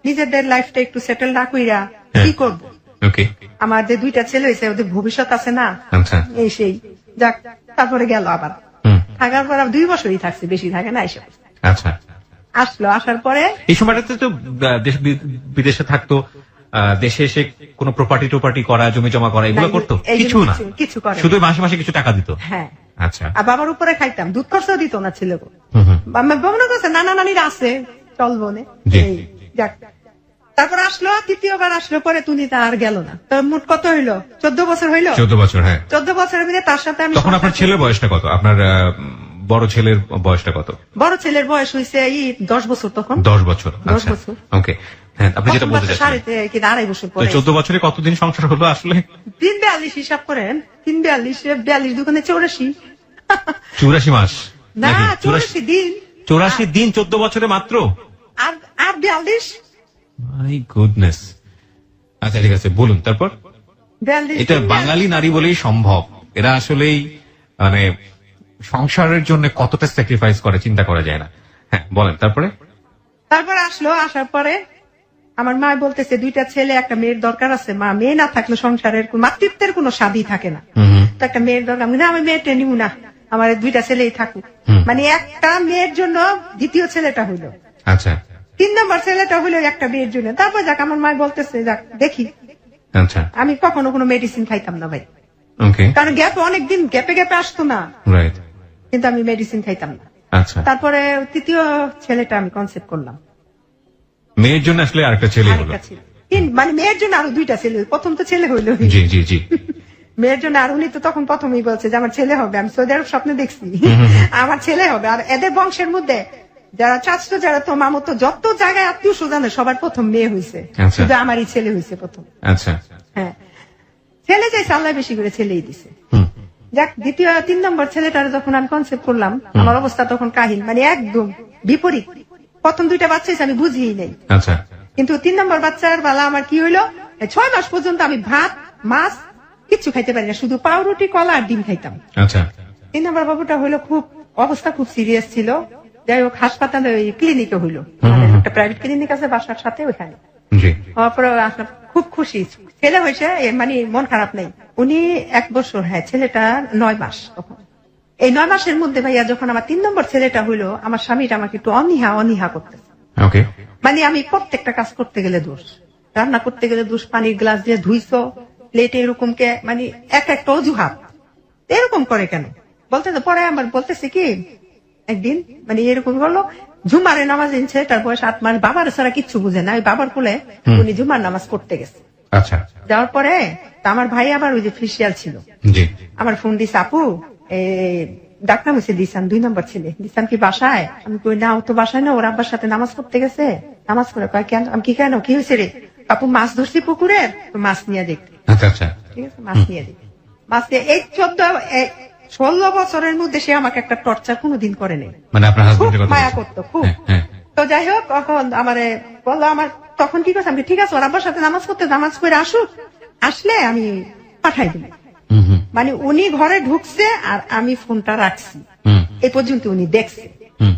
নিজেদের লাইফটা একটু সেটেল না কইরা কি করবো? ওকে, আমার যে 2টা ছেলে হয়েছে, ওদের ভবিষ্যৎ আছে না, আচ্ছা এই সেই যাক। তারপরে গেল আবার, হুম, থাকার পর 2 বছরই থাকছে, বেশি থাকে না। এসে আচ্ছা। আসলো, আসার পরে এই সময়টাতে তো দেশ বিদেশে থাকতো, দেশে এসে কোনো প্রপার্টি টোপার্টি করা, জমি জমা করা, এগুলো না, করতো? এইগুলো কিছু না, কিছু করে না। শুধু মাসে মাসে কিছু টাকা দিত? হ্যাঁ, আচ্ছা। আর বাবার উপরে খাইতাম, দুধ খরচাও দিত না ছেলে। হুম, হুম, মনে করছে নানা নানির আছে, চলবো নে। জি। এই, যাক। তারপর আসলো, তৃতীয়বার আসলো, পরে তুমি তা আর গেল না। তো মোট কত হইলো? 14 বছর হইলো। 14 বছর, হ্যাঁ। 14 বছরের মধ্যে তার সাথে আমি তখন আপনার ছেলের বয়সটা কত? আপনার বড় ছেলের বয়সটা কত? বড় ছেলের বয়স হয়েছে 10 বছর তখন। 10 বছর। 10 আচ্ছা, বছর। ওকে। হ্যাঁ, আপনি যেটা বলতে চাচ্ছেন, 2.5 বছর তো পরে 14 বছরে কতদিন সংসার হলো আসলে? 342 হিসাব করেন, 342 দোকানে 84। 84 মাস না, নাকি? 84 দিন। 84 দিন 14 বছরে মাত্র? আর 42 মাই গুডনেস। আচ্ছা ঠিক আছে, বলুন তারপর। 42 এটা বাঙালি নারী বলেই সম্ভব। এরা আসলেই মানে সংসারের জন্য কতটা স্যাক্রিফাইস করে চিন্তা করা যায় না। হ্যাঁ, বলেন তারপরে। তারপর আসলো, আসার পরে আমার মা বলতেছে 2টা ছেলে একটা মেয়ের দরকার আছে। মা, মেয়ে না থাকলে সংসারের মাতৃত্বের কোনো স্বাদই থাকে না। তো একটা মেয়ের দরকার। না, আমি মেয়েটা নিব না, আমার 2টা ছেলেই থাকুক। মানে একটা মেয়ের জন্য দ্বিতীয় ছেলেটা হইলো, আচ্ছা 3 নম্বর ছেলেটা হইলো একটা মেয়ের জন্য। তারপর যাক, আমার মা বলতেছে যাক দেখি। আচ্ছা, আমি কখনো কোনো মেডিসিন খাইতাম না ভাই, ওকে, কারণ গ্যাপ অনেকদিন গ্যাপে আসতো না, রাইট, কিন্তু আমি মেডিসিন খাইতাম না। আচ্ছা। তারপরে তৃতীয় ছেলেটা আমি কনসেপ্ট করলাম। মেয়ের জন্য আসলে আরেকটা ছেলে হলো? আরেকটা ছেলে, মানে মেয়ের জন্য আরো 2টা ছেলে। প্রথম তো ছেলে হইলো, জি জি জি। মেয়ের জন্য। আর উনি তো তখন প্রথমেই বলছে যে আমার ছেলে হবে। আমি সৌদি আরব স্বপ্নে দেখছি আমার ছেলে হবে। আর এদের বংশের মধ্যে যারা চাচতো, যারা তো মামতো, যত জায়গায় আত্মীয় স্বজনে সবার প্রথম মেয়ে হয়েছে, আচ্ছা। শুধু আমারই ছেলে হয়েছে প্রথম। আচ্ছা, হ্যাঁ, ছেলে চাইছে, আল্লাহ বেশি করে ছেলেই দিছে। হুম, যাক, 3 নম্বর ছেলেটার যখন আমি কনসেপ্ট করলাম, আমার অবস্থা তখন কাহিল, মানে একদম বিপরীত। প্রথম 2টা বাচ্চা হয়েছে, আমি বুঝিই নাই। আচ্ছা, কিন্তু 3 নম্বর বাচ্চার বেলা আমার কি হইলো, 6 মাস পর্যন্ত আমি ভাত মাছ কিচ্ছু খাইতে পারি না, শুধু পাউরুটি, কলা আর ডিম খাইতাম। আচ্ছা, 3 নম্বর বাবুটা হইলো খুব অবস্থা খুব সিরিয়াস ছিল। যাই হোক, হাসপাতালে ওই ক্লিনিকে হইলো, আমাদের একটা প্রাইভেট ক্লিনিক আছে বাসার সাথে, ওইখানে জি, হওয়ার পরে আসলে খুব খুশি। ছেলে হয়েছে, মানে মন খারাপ নেই। উনি 1 বছর, হ্যাঁ, ছেলেটা 9 মাস তখন। এই 9 মাসের মধ্যে ভাইয়া যখন আমার 3 নম্বর ছেলেটা হইলো, আমার স্বামীটা আমাকে একটু অনীহা করতেছে। ওকে, মানে আমি প্রত্যেকটা কাজ করতে গেলে দোষ, রান্না করতে গেলে দোষ, পানির গ্লাস দিয়ে ধুইছো, প্লেটে এরকম কে, মানে একটা অজুহাত এরকম করে কেন বলতে। তো পরে আমার বলতেছে কি, একদিন মানে এরকম করলো, জুমারে নামাজ এনেছে, তার বয়স 8 মাস, বাবার ছাড়া কিচ্ছু বুঝে না। ওই বাবার কোলে উনি জুমার নামাজ পড়তে গেছে। আচ্ছা, যাওয়ার পরে তা আমার ভাই আবার ওই যে ফিসিয়াল ছিল, জি, আমার ফোন দিছে, আপু ডাক্তার মুছে দিসান 2 নম্বর ছেলে দিসান কি বাসায়? আমি কই না, ও তো বাসায় না, ওর আব্বার সাথে নামাজ পড়তে গেছে। নামাজ পড়ে কয় কেন? আমি কি কেন, কি হয়েছে রে? আপু মাছ ধরছি পুকুরের, তো মাছ নিয়ে দেখতে। আচ্ছা, আচ্ছা, ঠিক আছে, মাছ নিয়ে দেখতে। মাছ নিয়ে এই 16 বছরের মধ্যে সে আমাকে একটা টর্চার কোনোদিন করে নেই। মানে আপনার খুব হাজবেন্ডের কথা মায়া বলছেন? করতো খুব। হ্যাঁ, হ্যাঁ, তো যাই হোক, তখন আমারে বললো, আমার তখন কি করছে, আমি ঠিক আছে ওর আব্বার সাথে নামাজ পড়তে, নামাজ পড়ে আসুক, আসলে আমি পাঠাই দিই। হুম, হুম, মানে উনি ঘরে ঢুকছে আর আমি ফোনটা রাখছি, হুম, এই পর্যন্ত উনি দেখছে। হুম,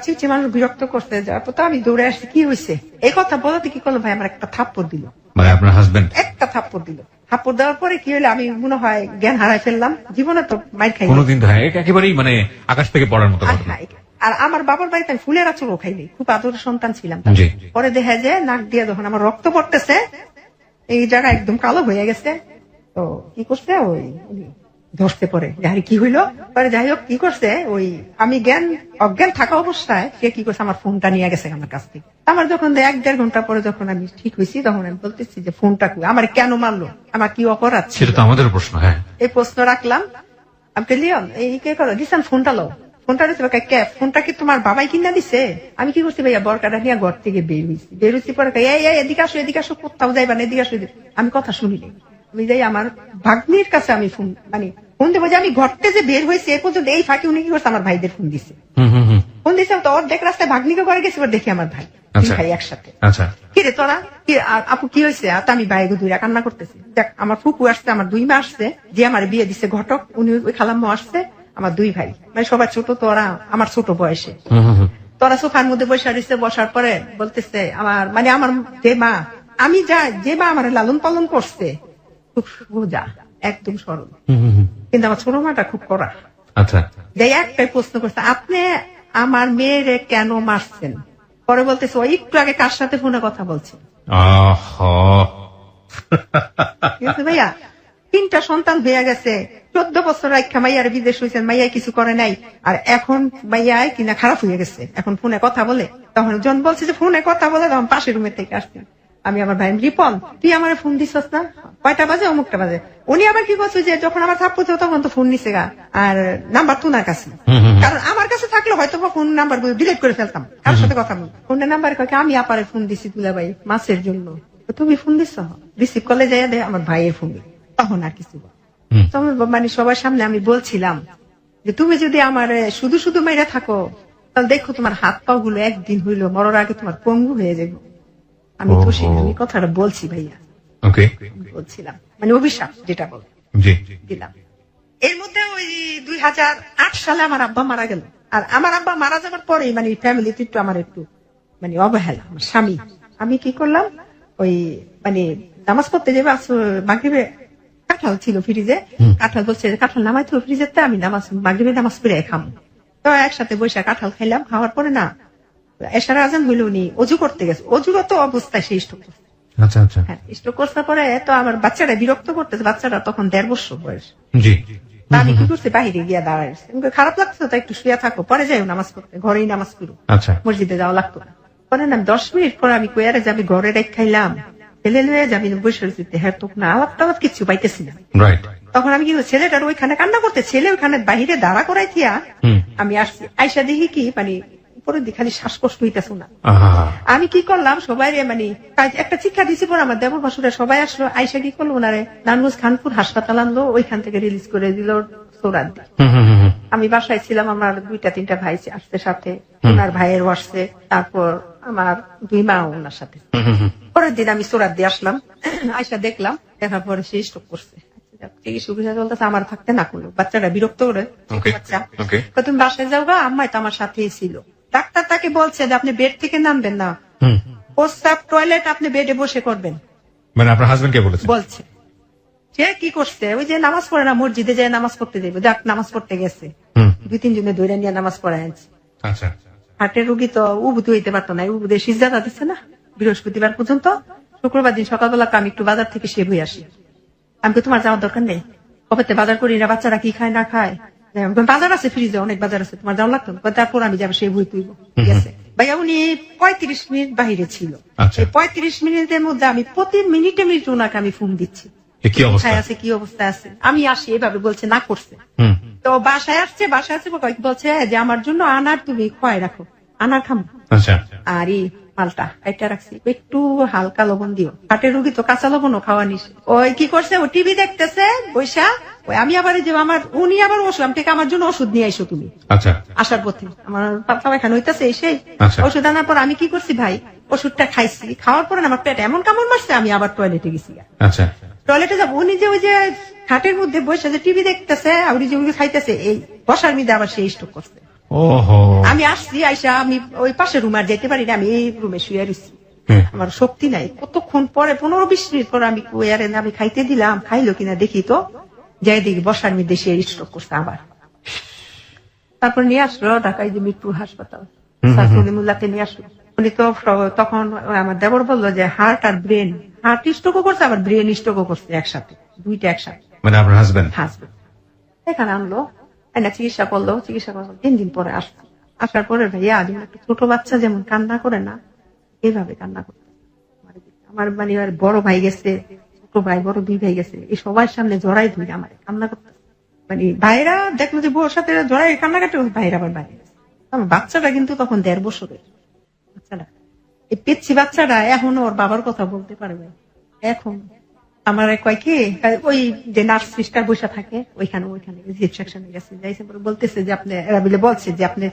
চিচি মানুষ বিরক্ত করতে যাওয়ার পর তো আমি দৌড়ে আসছি, কি হয়েছে এই কথা বলতে, কি করলো ভাই, আমার একটা থাপ্পড় দিল, মানে আপনার হাজবেন্ড? একটা থাপ্পড় দিল। থাপ্পড় দেওয়ার পরে কি হলো, আমি মনে হয় জ্ঞান হারাই ফেললাম। জীবনে তো মাইর খাই কোনোদিন একেবারেই মানে আকাশ থেকে পড়ার মতো ঘটনা। আর আমার বাবার বাড়িতে আমি ফুলের আচরও খাইনি, খুব আদরের সন্তান ছিলাম। জি। পরে দেখা যায় নাক দিয়ে যখন আমার রক্ত পড়তেছে, এই জায়গা একদম কালো হয়ে গেছে। তো কি করছে, ওই ধরতে পরে যাহারি কি হইলো, পরে যাই হোক কি করছে, ওই আমি অজ্ঞান থাকা অবস্থায় সে কি করছে, আমার ফোনটা নিয়ে গেছে আমার কাছ থেকে। আমার যখন 1-1.5 ঘন্টা পরে যখন আমি ঠিক হয়েছি, তখন আমি বলতেছি যে ফোনটা আমার কেন মারলো, আমার কি অপরাধ ছিল? সেটা তো আমাদের প্রশ্ন। হ্যাঁ, এই প্রশ্ন রাখলাম। আমি লিওন এই কে করো দিচ্ছেন ফোনটা লো, ফোনটা দিচ্ছে ফোনটা কি তোমার বাবাই কিনা দিছে? আমি কি করছি ভাইয়া, বরকাটা নিয়ে ঘর থেকে বের হয়েছি পরে এদিকে আসো কোথাও যাইবা না, এদিকে আসো। আমি কথা শুনিনি, আমি যাই আমার ভাগ্নির কাছে আমি ফোন দেবো যে আমি ঘরতে যে বের হয়েছি এ পর্যন্ত, এই ফাঁকে উনি কি করছে আমার ভাইদের ফোন দিছে। ফোন দিয়েছে তো ওর দেখ রাস্তায় ভাগ্নিকে ঘরে গেছে, ওর দেখি আমার ভাই ভাই একসাথে। কিরে তোরা আপু কি হয়েছে? আমি বাইরে দূরে কান্না করতেছি। দেখ আমার ফুপু আসছে, আমার 2 মা আসছে, যে আমার বিয়ে দিচ্ছে ঘটক, উনি ওই খালাম্মা আসছে, আমার 2 ভাই, মানে সবার ছোট, তোরা আমার ছোট বয়সে। তোরা সোফার মধ্যে বসে রয়েছে, বসার পরে বলতেছে আমার যে মা, আমি যে মা আমার লালন পালন করছে খুব সোজা একদম সরল, কিন্তু আমার ছোট মাটা খুব কড়া। আচ্ছা, যে একটাই প্রশ্ন করছে, আপনি আমার মেয়েরে কেন মারছেন? পরে বলতেছে ওই একটু আগে কার সাথে ফোনে কথা বলছে। ভাইয়া 3টা সন্তান হয়ে গেছে, 14 বছর রাখা মাইয়ার বিদেশ হয়েছেন, মাইয়া কিছু করে নাই, আর এখন মাইয়ায় কিনা খারাপ হয়ে গেছে, এখন ফোনে কথা বলে। তখন জন বলছে যে ফোনে কথা বলে, তখন পাশের রুমের থেকে আসছে। আমি আমার ভাই রিপন, তুই আমার ফোন দিছস না, কয়টা বাজে? অমুকটা বাজে। উনি আবার কি করছে, যে যখন আমার থাপ্পড় ছিল তখন তো ফোন নিছে গা, আর নাম্বার তো ওনার কাছে, কারণ আমার কাছে থাকলে হয়তো ফোন নাম্বার ডিলিট করে ফেলতাম, কার সাথে কথা বল। ফোনের নাম্বার আমি আপারে ফোন দিছি তুলা ভাই মাছের জন্য, তুমি ফোন দিছ, রিসিভ করলে যাই দে আমার ভাইয়ের ফোন। তখন আর কিছু সবার সামনে আমি বলছিলাম যে তুমি যদি আমার শুধু শুধু মেরে থাকো, তাহলে দেখো তোমার হাত পা গুলো একদিন হইলো মরার আগে তোমার পঙ্গু হয়ে যাবে। আমি তো আমি কথাটা বলছি ভাইয়া, বলছিলাম অভিশাপ যেটা বল দিলাম। এর মধ্যে ওই 2008 সালে আমার আব্বা মারা গেল। আর আমার আব্বা মারা যাবার পরে ফ্যামিলিতে একটু আমার একটু অবহেলা, আমার স্বামী। আমি কি করলাম, ওই নামাজ পড়তে যাবে, মাগরিবে কাঁঠাল ছিল ফ্রিজে, কাঁঠাল বলছে কাঁঠাল নামাই তো ফ্রিজের, আমি মাগরিবে নামাজ পড়ে খাম। তো একসাথে বসে কাঁঠাল খাইলাম। খাওয়ার পরে না এশার আজান হইল, উনি অজু করতে গেছে, অজুরত অবস্থায় সেই স্ট্রোক করছে। হ্যাঁ, স্ট্রোক করতে পরে তো আমার বাচ্চারা বিরক্ত করতেছে, বাচ্চারা তখন 1.5 বছর বয়স। আমি কি করছি, বাহিরে গিয়া দাঁড়াইছে, খারাপ লাগছে তো একটু শুয়ে থাকো, পরে যাই নামাজ পড়তে, ঘরেই নামাজ পড়ো, মসজিদে যাওয়া লাগতো না। পরে না 10 মিনিট পরে আমি কয়ারে যে আমি ঘরে রেখ খাইলাম, ফেলে লয়ে যাবি বসে রয়েছি, হ্যাঁ তো না আলাপ টালাপ কিছু পাইতেছি না। তখন আমি কি ছেলেটার ওইখানে কান্না করতে, ছেলে ওইখানে বাহিরে দাঁড়া করাই থিয়া আমি আসছি, আইসা দেখি কি উপরে খালি শ্বাসকষ্ট হইতেছ না। আমি কি করলাম, সবাই একটা শিক্ষা দিছি পর আমার দেবর ভাসুরা সবাই আসলো, আইসা কি করলো, ওনারে নানগঞ্জ খানপুর হাসপাতাল আনলো, ওইখান থেকে রিলিজ করে দিল সৌরাত। আমি বাসায় ছিলাম, আমার 2-3টা ভাই আসছে সাথে, ওনার ভাইয়েরও আসছে, তারপর আমার 2 মা ওনার সাথে। পরের দিন আমি সৌরাত দিয়ে আসলাম, আইসা দেখলাম, দেখার পরে সে স্ট্রোক করছে। চিকিৎসা চলতেছে, আমার থাকতে না করলো, বাচ্চারা বিরক্ত করে, বাচ্চা তুমি বাসায় যাও গা, আম্মাই তো আমার সাথেই ছিল। ডাক্তার তাকে বলছে যে আপনি বেড থেকে নামবেন না, প্রস্রাব টয়লেট আপনি বেডে বসে করবেন, আপনার হাজবেন্ড কে বলছে। সে কি করছে, ওই যে নামাজ পড়ে না, মসজিদে যায় নামাজ পড়তে যাবে, দেখ নামাজ পড়তে গেছে, 2-3 জনে ধরে নিয়ে নামাজ পড়ায় আনছে। হার্টের রোগী তো উবুতে হইতে পারতো না, উবুদের সিজদা দিচ্ছে না বৃহস্পতিবার পর্যন্ত। শুক্রবার দিন সকালবেলা আমি একটু বাজার থেকে সে বই আসি। আমি তো তোমার যাওয়ার দরকার নেই, কবে বাজার করি না, বাচ্চারা কি খায় না খায়, বাজার আছে ফ্রিজে, অনেক বাজার আছে, তোমার যাওয়া লাগতো। তারপর আমি যাবো, সেই বই তুইব। ঠিক আছে ভাইয়া, উনি 35 মিনিট বাহিরে ছিল। এই 35 মিনিটের মধ্যে আমি প্রতি মিনিটে ওনাকে আমি ফোন দিচ্ছি, কোথায় আছে, কি অবস্থা আছে, আমি আসি, এভাবে বলছে না করছে। তো বাসায় আসছে বলছে যে আমার জন্য আনার তুমি খোয়াই রাখো, আনার খাম। আর মালটা এটা রাখছি, একটু হালকা লবণ দিও, হার্টের রোগী তো কাঁচা লবণও খাওয়া নিস। ওই কি করছে, ও টিভি দেখতেছে বৈশা, আমি আবার যে উনি আবার ওষুধ থেকে আমার জন্য ওষুধ নিয়ে আইসো তুমি। আসার পথে আমার পাতলা পায়খানা হইতেছে, সেই ওষুধ আনার পর আমি কি করছি ভাই, ওষুধটা খাইছি, খাওয়ার পরে আমার পেট এমন কামড় মারছে, আমি আবার টয়লেটে গেছি। টয়লেটে যাবো, উনি যে ওই যে খাটের মধ্যে বসে যে টিভি দেখতেছে, আর উনি যে খাইতেছে, এই বসার মধ্যে আবার সেই স্ট্রোক করছে। আমি আসছি, আইসা আমি ওই পাশের রুমে আর যেতে পারি না, আমি এই রুমে শুয়ে রয়েছি। আমার শক্তি নাই। কতক্ষণ পরে 15-20 মিনিট পরে আমি ওয়ারে আমি খাইতে দিলাম, খাইলো কিনা দেখি তো যাই দেখি বসার মধ্যে সে স্ট্রোক করছে আবার। তারপর নিয়ে আসলো ঢাকায় যে মিরপুর হাসপাতাল, সাইফুল্লাহকে নিয়ে আসলো। উনি তো তখন আমার দেবর বললো যে হার্ট আর ব্রেন, হার্ট স্ট্রোকও করছে আবার ব্রেন স্ট্রোকও করছে একসাথে, দুইটা একসাথে। মানে আপনার হাজবেন্ড? হাজবেন্ড এখানে আনলো, এনে চিকিৎসা করলো, 3 দিন পরে আসলো। আসার পরে ভাইয়া যেমন একটা ছোট বাচ্চা যেমন কান্না করে না, এইভাবে কান্না করতে। আমার মানে বড় ভাই গেছে, ছোট ভাই, বড় 2 ভাই গেছে, এই সবার সামনে জড়াই ধরে আমার কান্না করতে। মানে ভাইরা দেখলো যে বউর সাথে জড়াই কান্নাকাটি, ভাইরা আবার বাইরে গেছে। আমার বাচ্চাটা কিন্তু তখন 1.5 বছরের বাচ্চাটা, এই পিচ্ছি বাচ্চাটা এখনো ওর বাবার কথা বলতে পারবে। এখন আমার কয় কি, ওই যে নার্স সিস্টার বসে থাকে ওইখানে রিসেপশনে গেছে, যাইছে বলতেছে যে আপনি, এরা বলে বলছে যে আপনি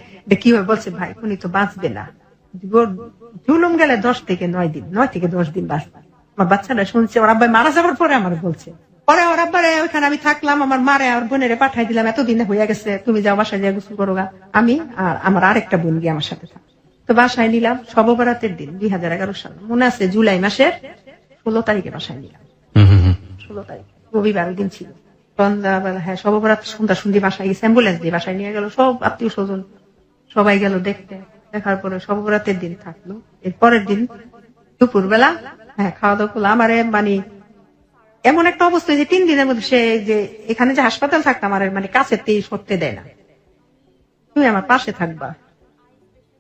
কিভাবে, বলছে ভাই উনি তো বাঁচবে না, জুলুম গেলে 10 থেকে 9 দিন, 9 থেকে 10 দিন বাঁচবে। আমার বাচ্চাটা শুনছে, ওর আব্বাই মারা যাওয়ার পরে আমার বলছে, পরে ওর আব্বারে ওইখানে আমি থাকলাম, আমার মারে আর বোনেরে পাঠাই দিলাম, এতদিনে হয়ে গেছে, তুমি যাও বাসায় যা গোসল করো গা, আমি আর আমার আরেকটা বোন গিয়ে আমার সাথে থাক। তো বাসায় নিলাম শবে বরাতের দিন 2011 সাল, মনে আছে জুলাই মাসের 16 তারিখে বাসায় নিলাম। 16 তারিখ রবিবার দিন ছিল, সন্ধ্যাবেলা, হ্যাঁ শবে বরাত সন্ধ্যা সন্ধ্যি বাসায় গেছে, অ্যাম্বুলেন্স দিয়ে বাসায় নিয়ে গেল, সব আত্মীয় স্বজন সবাই গেল দেখতে। দেখার পরে শবে বরাতের দিন থাকলো। এর পরের দিন দুপুর বেলা, হ্যাঁ খাওয়া দাওয়া করলো। আমার মানে এমন একটা অবস্থা যে 3 দিনের মধ্যে সে যে এখানে যে হাসপাতাল থাকতাম আমার মানে কাছে সরতে দেয় না, তুমি আমার পাশে থাকবা।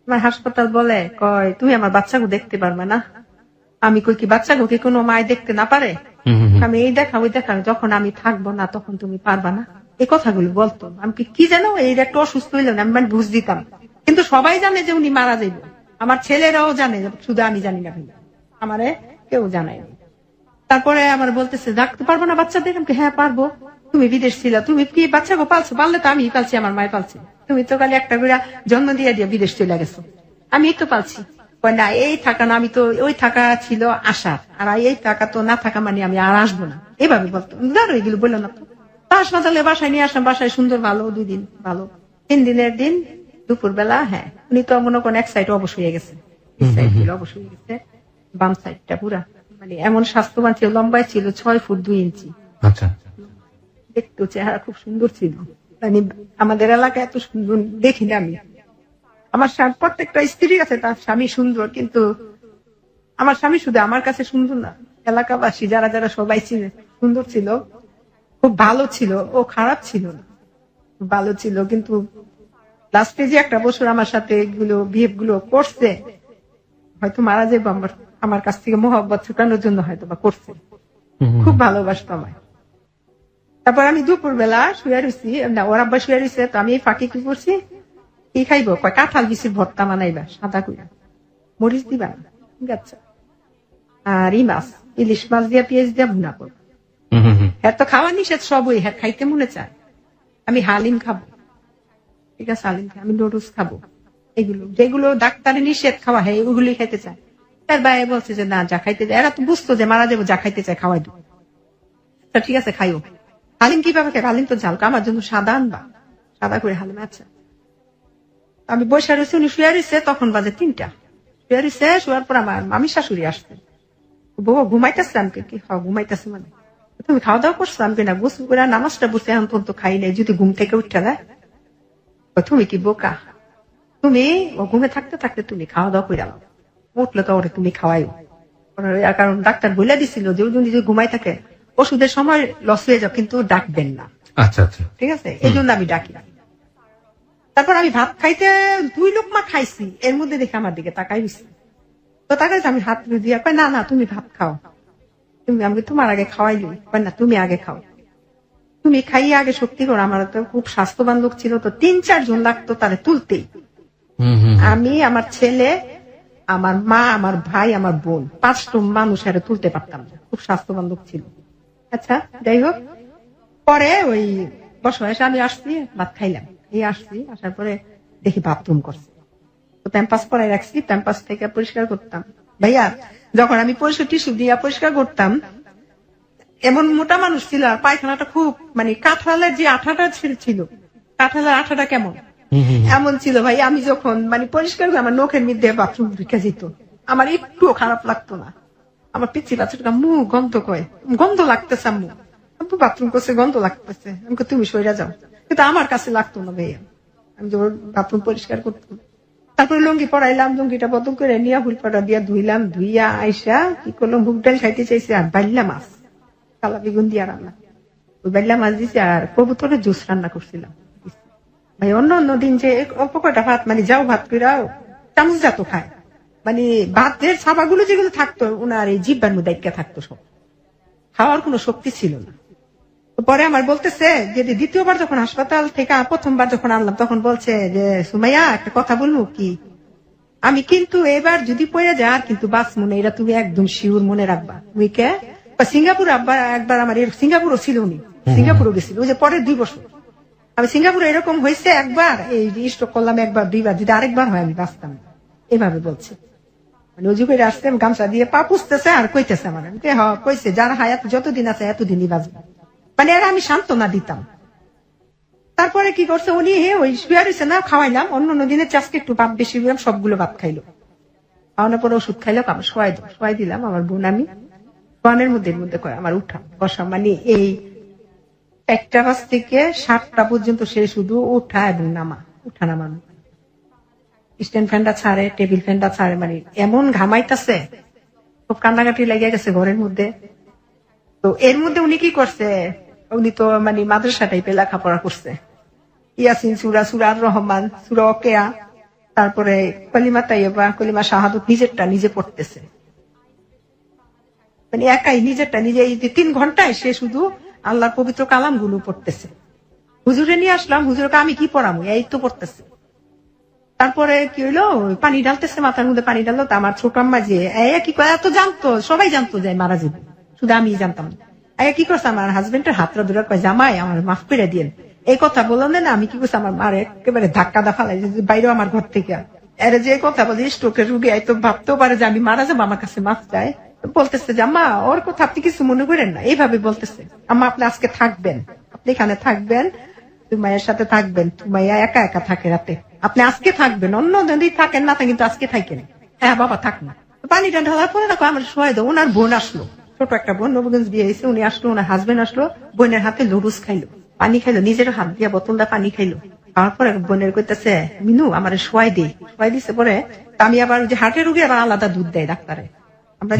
আমার হাসপাতাল বলে কয় তুমি আমার বাচ্চাকে দেখতে পারবে না। আমি কই কি বাচ্চাকে কি কোনো মায় দেখতে না পারে, আমি এই দেখা ওই দেখা, যখন আমি থাকবো না তখন তুমি পারবা না, এই কথাগুলো বলতো। আমি কি জানো এই একটা অসুস্থ হইলাম, আমি মানে বুঝ দিতাম, কিন্তু সবাই জানে যে উনি মারা যাইব, আমার ছেলেরাও জানে, শুধু আমি জানি না, আমারে কেউ জানাই। তারপরে আমার বলতেছে ডাকতে পারবো না বাচ্চাদের, আমি হ্যাঁ পারবো, তুমি বিদেশ ছিল, তুমি কি বাচ্চাকে পালছো, পারলে তো আমি পালছি, আমার মায় পালছে, তুমি তো খালি একটা করে জন্ম দিয়ে দিয়ে বিদেশ চলে গেছো, আমি এই তো পালছি। না এই থাকা না, আমি তো ওই থাকা ছিল আশা, আর এই থাকা তো না থাকা মানে আমি আর আসবো না, এভাবে বলতো। ধরো এগুলো বললো না তো। হাসপাতালে বাসায় নিয়ে আসলাম, বাসায় সুন্দর ভালো 2 দিন ভালো। 3 দিনের দিন দুপুর বেলা, হ্যাঁ উনি তো মনে করেন এক সাইড অবশ হয়ে গেছে, অবশ হয়ে গেছে, বাম সাইডটা পুরা, মানে এমন স্বাস্থ্যবান ছিল, লম্বায় ছিল 6 ফুট 2 ইঞ্চি। আচ্ছা, দেখতো চেহারা খুব সুন্দর ছিল, মানে আমাদের এলাকায় এত সুন্দর দেখিনি আমি। আমার প্রত্যেকটা স্ত্রী আছে তার স্বামী সুন্দর, কিন্তু আমার স্বামী শুধু আমার কাছে সুন্দর না, এলাকাবাসী যারা যারা সবাই ছিল সুন্দর ছিল, খুব ভালো ছিল, ও খারাপ ছিল না, ভালো ছিল। কিন্তু লাস্টে যে 1 বছর আমার সাথে এগুলো বিহেভ গুলো করছে, হয়তো মারা যাবো আমার কাছ থেকে মোহব্বত ছুটানোর জন্য হয়তো বা করছে, খুব ভালোবাসতো আমায়। তারপর আমি দুপুর বেলা শুয়ে রয়েছি, ওর আব্বা শুয়ে রয়েছে, তো আমি এই ফাঁকি কি করছি, কি খাইবো, কয় কাঁঠাল বিচির ভর্তা বানাইবা সাদা কইরা, মরিচ দিবা, ঠিক আছে, আর মাছ, ইলিশ মাছ দিয়া পেঁয়াজ দিয়া ভুনা করবো। হ্যাঁ তো খাওয়া নিষেধ সবই, হ্যাঁ খাইতে মনে চায়, আমি হালিম খাবো, ঠিক আছে হালিম খাই, আমি নুডলস খাবো, এগুলো যেগুলো ডাক্তারে নিষেধ খাওয়া, হ্যাঁ ওগুলোই খাইতে চায়। তার বাইরে বলছে যে না যা খাইতে চায়, এরা তো বুঝতো যে মারা যাবো, যা খাইতে চায় খাওয়াই দেবো, ঠিক আছে খাইও। হালিম কিভাবে খাই, হালিম তো ঝালকা, আমার জন্য সাদা আনবা, সাদা করে হালিম। আচ্ছা, আমি বসে রয়েছি, উনি শুয়ে রয়েছে, তখন বাজে 3টা, শুয়ে রয়েছে, শোয়ার পর আমার মামি শাশুড়ি আসছে, বউ ঘুমাইতেছে, আমি কি ঘুমাইতেছে, মানে তুমি খাওয়া দাওয়া করছো, আমি না গোসল করে নামাজটা বসে এখন পর্যন্ত খাই নাই, যদি ঘুম থেকে উঠতে দেয়, তুমি কি বোকা, তুমি ঘুমে থাকতে থাকতে তুমি খাওয়া দাওয়া করে দাও, উঠলে তো ওরে তুমি খাওয়াই, কারণ ডাক্তার বলে দিছিল যে যদি ঘুমাই থাকে ওষুধের সময় লস হয়ে যাও, কিন্তু ডাকবেন না। আচ্ছা আচ্ছা, ঠিক আছে, এই জন্য আমি ডাকি না। তারপর আমি ভাত খাইতে 2 লোকমা খাইছি, এর মধ্যে দেখে আমার দিকে তাকাই দিছি, তো তাকাইছে, আমি হাত দিয়ে কয় না না তুমি ভাত খাও, তুমি, আমি তোমার আগে খাওয়াই দিই, কয় না তুমি আগে খাও, তুমি খাইয়ে আগে শক্তি করো। আমার তো খুব স্বাস্থ্যবান লোক ছিল, তো 3-4 জন লাগতো তারে তুলতেই, আমি, আমার ছেলে, আমার মা, আমার ভাই, আমার বোন, 5টা মানুষ আরে তুলতে পারতাম না, খুব স্বাস্থ্যবান লোক ছিল। আচ্ছা যাই হোক, পরে ওই বসে আমি আসছি, ভাত খাইলাম, এই আসছি, আসার পরে দেখি বাথরুম করছে, তো প্যাম্পাস পরাই রাখছি, প্যাম্পাস থেকে পরিষ্কার করতাম। ভাইয়া যখন আমি পরিষ্কার টিস্যু দিয়ে পরিষ্কার করতাম, এমন মোটা মানুষ ছিল, আর পায়খানাটা খুব মানে কাঁঠালের যে আঠাটা ছিল, কাঁঠালের আঠাটা কেমন এমন ছিল ভাই, আমি যখন মানে পরিষ্কার করে আমার নখের মধ্যে বাথরুম ঢুকে যেত, আমার একটুও খারাপ লাগতো না। আমার পিচ্ছি বাচ্চাটা আম্মু গন্ধ কয়, গন্ধ লাগতেছে আম্মু, আব্বু বাথরুম করছে গন্ধ লাগতেছে, আমি কই, তুমি সইরা যাও। কিন্তু আমার কাছে লাগতো না ভাইয়া, আমি যখন বাথরুম পরিষ্কার করতাম। তারপরে লুঙ্গি পরাইলাম, লুঙ্গিটা বদল করে নিয়ে হুলপাটা দিয়া ধুইলাম, ধুইয়া আইসা কি করলাম, মুগ ডাল খাইতে চাইছি আর বাইল্লা মাছ, কালা বেগুন দিয়া রান্না, ওই বাইল্লা মাছ দিছি আর কবুতরের জুস রান্না করছিলাম। ভাই অন্য অন্য দিন যে অল্প কয়টা ভাত মানে যাও ভাত কইরা চামচ যা তো খায়, মানে ভাতের ছাপাগুলো যেগুলো থাকতো ওনার এই জিব্বার মধ্যে আটকে থাকতো, সব খাওয়ার কোনো শক্তি ছিল না। পরে আমার বলতেছে যে দ্বিতীয়বার যখন হাসপাতাল থেকে প্রথমবার যখন আনলাম তখন বলছে যে সুমাইয়া একটা কথা বলবো কি, আমি কিন্তু এবার যদি পড়ে যা আর কিন্তু বাস মনে, এটা তুমি একদম শিওর মনে রাখবা। তুমি কে? সিঙ্গাপুর আব্বা একবার আমার সিঙ্গাপুরও ছিল, উনি সিঙ্গাপুরও গেছিল ওই যে পরের 2 বছর। আমি সিঙ্গাপুরে এরকম হয়েছে একবার, এই স্ট্রোক করলাম একবার 2বার, যদি আরেকবার হয় আমি বাঁচতাম না, এভাবে বলছে। মানে ওই যুগে আসছে গামছা দিয়ে পা পুষতেছে আর কইতেছে আমার, কইছে যার হায়াত যতদিন আছে এতদিনই বাঁচবে, মানে এরা আমি সান্ত্বনা দিতাম। তারপরে কি করছে উনি, ওই শুয়ে রয়েছে না, খাওয়াইলাম, অন্য দিনের চাষকে একটু ভাত বেশি দিলাম, সবগুলো ভাত খাইলো, খাওয়ানোর পরে ওষুধ খাইলো, আমার শোয়াই দিলাম। আমার বোন আমি শোয়ানোর মধ্যে কয় আমার উঠা বসা, মানে এই 1টা বাজ থেকে 7টা পর্যন্ত সে শুধু উঠা এবং নামা, উঠা নামানো, স্ট্যান্ড ফ্যানটা ছাড়ে, টেবিল ফ্যানটা ছাড়ে, মানে এমন ঘামাইতেছে, খুব কান্নাকাটি লেগে গেছে ঘরের মধ্যে। তো এর মধ্যে উনি কি করছে, উনি তো মানে মাদ্রাসা টাইপের লেখাপড়া করছে, ইয়াসিন সূরা, সূরা আর রহমান, সূরা ওয়াকিয়া, তারপরে কলিমা তাইয়্যিবা, কলিমা শাহাদাত নিজেরটা নিজে পড়তেছে, মানে একাই নিজেরটা নিজে। এই যে 3 ঘন্টায় সে শুধু আল্লাহর পবিত্র কালাম গুলো পড়তেছে। হুজুরে নিয়ে আসলাম, হুজুরকে আমি কি পড়াবো, এই তো পড়তেছে। তারপরে কি হইলো, পানি ঢালতেছে, মাথার মধ্যে পানি ঢাললো, তো আমার ছোট আম্মা যে কি করে, এত জানতো, সবাই জানতো যে মারা যাবে, শুধু আমি জানতাম না। কি করছে, আমার হাজবেন্ডের হাতটা ধরে কয় জামাই আমার মাফ করে দিয়েন, এই কথা বললেন না। আমি কি করছি, আমার মার একেবারে ধাক্কা দা ফালাই বাইরে আমার ঘর থেকে, এর যে কথা বলি স্ট্রোকের রুগী তো ভাবতেও পারে যে আমি মারা যাবো, আমার কাছে মাফ চায়। বলতেছে যে আম্মা ওর কথা আপনি কিছু মনে করেন না, এইভাবে বলতেছে, আম্মা আপনি আজকে থাকবেন, আপনি এখানে থাকবেন, মায়ের সাথে থাকবেন, মাইয়া একা একা থাকে রাতে, আপনি আজকে থাকবেন, অন্য দিন থাকেন না, কিন্তু আজকে থাকেন। হ্যাঁ বাবা থাক না। পানিটা ঢালার পরে দেখো আমার শোয়াই দাও, ওনার বোন আসলো, ছোট একটা বোন, নবগঞ্জ বিয়ে হয়েছে, উনি আসলো, ওনার হাজবেন্ড আসলো, বোনের হাতে লুডুস খাইলো, পানি খাইলো, নিজের হাত দিয়ে বোতলটা পানি খাইলো। খাওয়ার পরে বোনের কইতেছে মিনু আমার শোয়াই দিছে। পরে আমি আবার যে হার্টের রোগী আবার আলাদা দুধ দেয় ডাক্তারে, আমরা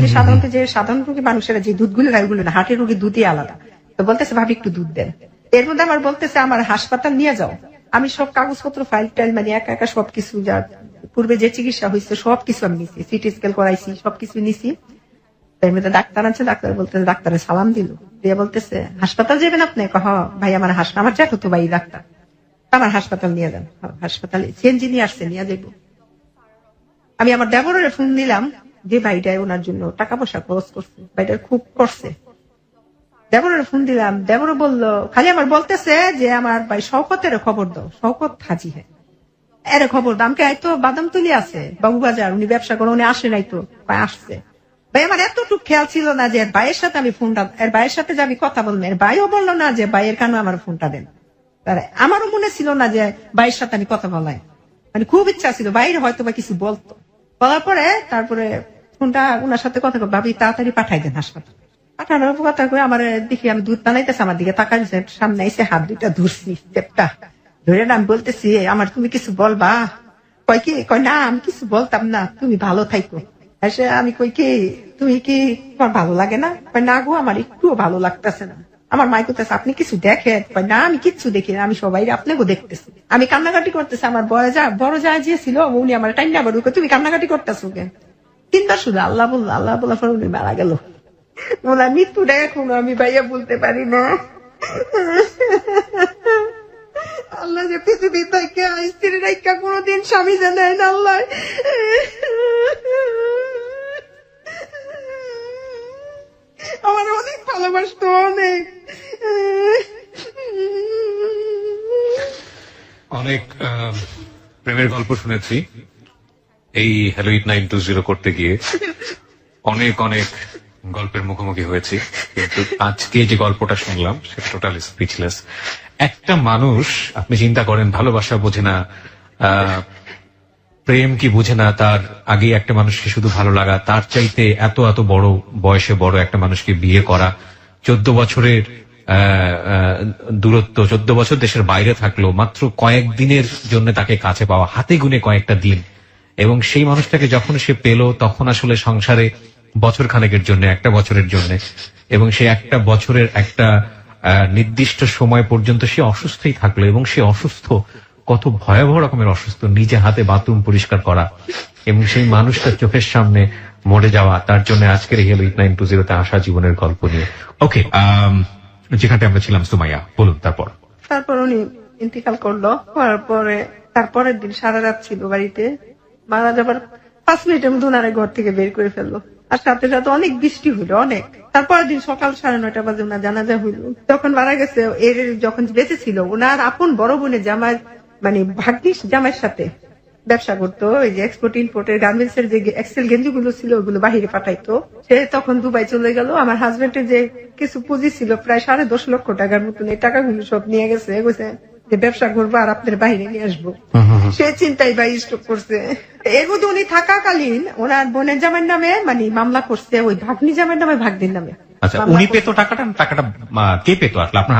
যে সাধারণ রোগী মানুষেরা যে দুধগুলো খাই ওগুলো না, হার্টের রোগী দুধই আলাদা। তো বলতেছে ভাবি একটু দুধ দেন। এর মধ্যে আমার বলতেছে আমার হাসপাতাল নিয়ে যাও, আমি সব কাগজপত্র ফাইল টাইল মানে একা একা সবকিছু, যার পূর্বে যে চিকিৎসা হয়েছে সবকিছু আমি নিছি, সিটি স্ক্যান করাইছি, সবকিছু নিছি। এর মধ্যে ডাক্তার আছে, ডাক্তার বলতেছে, ডাক্তারে সালাম দিল, দিয়ে বলতেছে হাসপাতাল যাবেন আপনি? ভাই আমার আমার জ্যাঠো তো ভাই ডাক্তার, আমার হাসপাতাল নিয়ে যান, হাসপাতালে সিএনজি নিয়ে আসছে, নিয়ে যাইব। আমি আমার দেবরের ফোন দিলাম যে ভাইটাই ওনার জন্য টাকা পয়সা খরচ করছে, ভাইটার খুব করছে, দেবরের ফোন দিলাম, দেবর বললো, খালি আমার বলতেছে যে আমার ভাই শওকতের খবর দাও, শওকত হাজি হ্যাঁ এর খবর দাও। আমাকে তো বাদাম তুলি আছে বাবু বাজার, উনি ব্যবসা করে, উনি আসে নাই তো, আসছে। ভাই আমার এতটুকু খেয়াল ছিল না যে এর ভাইয়ের সাথে আমি ফোনটা, এর ভাইয়ের সাথে যে আমি কথা বলবো, এর ভাইও বললো না যে ভাইয়ের কেন আমার ফোনটা দেন, আমারও মনে ছিল না যে ভাইয়ের সাথে আমি কথা বলাই, মানে খুব ইচ্ছা ছিল বাইরে হয়তো বা কিছু বলতো। বলার পরে তারপরে ফোনটা ওনার সাথে কথা ভাবি তাড়াতাড়ি পাঠাই দেন হাসপাতাল। পাঠানোর কথা করে আমার দেখি আমি দুধ বানাইতেছে, আমার দিকে তাকাই, সামনে এসে হাত 2টা ধরছি, চেপটা ধরে আমি বলতেছি আমার তুমি কিছু বলবা? কয় না আমি কিছু বলতাম না, তুমি ভালো থাইকো। এসে আমি কই কি তুমি কি তোমার ভালো লাগে না? কয় না গো আমার একটুও ভালো লাগতেছে না। আমার মাই করতেছে আপনি কিছু দেখেন? কয় না আমি কিচ্ছু দেখি না, আমি সবাই আপনাকেও দেখতেছি। আমি কান্নাকাটি করতেছি, আমার বড় যা যে ছিল উনি আমার টাইম না, তুমি কান্নাকাটি করতেছো কেন? 3 বার শুধু আল্লাহ বলার পর উনি মারা গেল। ওনার মৃত্যুটা এখনো আমি ভাইয়া বলতে পারি না। আল্লাহ যে পৃথিবী থেকে স্ত্রী রেখা কোনোদিন স্বামী জানায় না আল্লাহ। আমার অনেক ভালোবাসতো, অনেক অনেক প্রেমের গল্প শুনেছি এই হ্যালো ইট 920 করতে গিয়ে, অনেক গল্পের মুখোমুখি হয়েছি, কিন্তু আজকে যে গল্পটা শুনলাম সেটা টোটালি স্পিচলেস। একটা মানুষ আপনি চিন্তা করেন ভালোবাসা বোঝে না, প্রেম কি বুঝে না, তার আগে একটা মানুষকে শুধু ভালো লাগা, তার চাইতে এত এত বড় বয়সে বড় একটা মানুষকে বিয়ে করা, 14 বছরের দূরত্ব, 14 বছর দেশের বাইরে থাকলো, মাত্র কয়েকদিনের জন্য তাকে কাছে পাওয়া, হাতে গুনে কয়েকটা দিন, এবং সেই মানুষটাকে যখন সে পেল তখন আসলে সংসারে বছর খানেকের জন্য, একটা বছরের জন্য, এবং সে একটা বছরের একটা নির্দিষ্ট সময় পর্যন্ত সে অসুস্থই থাকলো, এবং সে অসুস্থ, কত ভয়াবহ রকমের অসুস্থ, নিজে হাতে বাথরুম পরিষ্কার করা, এবং সেই মানুষটার চোখের সামনে মরে যাওয়া, তার জন্য আজকের এই হলো 8920 আসা জীবনের গল্প নিয়ে। ওকে, যেখানটা আমরা ছিলাম, সুমাইয়া বলুন তারপর। তারপর উনি ইন্তিকাল করলো, করার পরে তারপরের দিন সারা রাত ছিল বাড়িতে। মারা যাবার 5 মিনিটের মধ্যে ওনারা ঘর থেকে বের করে ফেললো। আর সাথে সাথে অনেক বৃষ্টি হইলো, অনেক। তারপরের দিন সকাল 9:30 বাজে ওনার জানাজা হইলো। যখন মারা গেছে, এর যখন বেঁচে ছিল, ওনার আপন বড় বোনের জামাই, মানে ভাগ্নিস জামাইয়ের সাথে ব্যবসা করতো। ওই যে এক্সপোর্ট ইম্পোর্টের গার্মেন্টস এর যে এক্সেল গেঞ্জি গুলো ছিল, ওগুলো বাহিরে পাঠাইতো। সে তখন দুবাই চলে গেল। আমার হাজবেন্ডের যে কিছু পুঁজি ছিল, প্রায় 10.5 লক্ষ টাকার মতন, এই টাকাগুলো সব নিয়ে গেছে। যে ব্যবসা করবো আর আপনার বাইরে নিয়ে আসবো, সে চিন্তাই বা স্টক করছে। এর মধ্যে উনি থাকাকালীন ওনার বোনের জামাইয়ের নামে মানে মামলা করছে, ওই ভাগ্নি জামাইয়ের নামে ভাগ্নির নামে। আচ্ছা, উনি পেত টাকাটা কে পেত আসলে? আপনার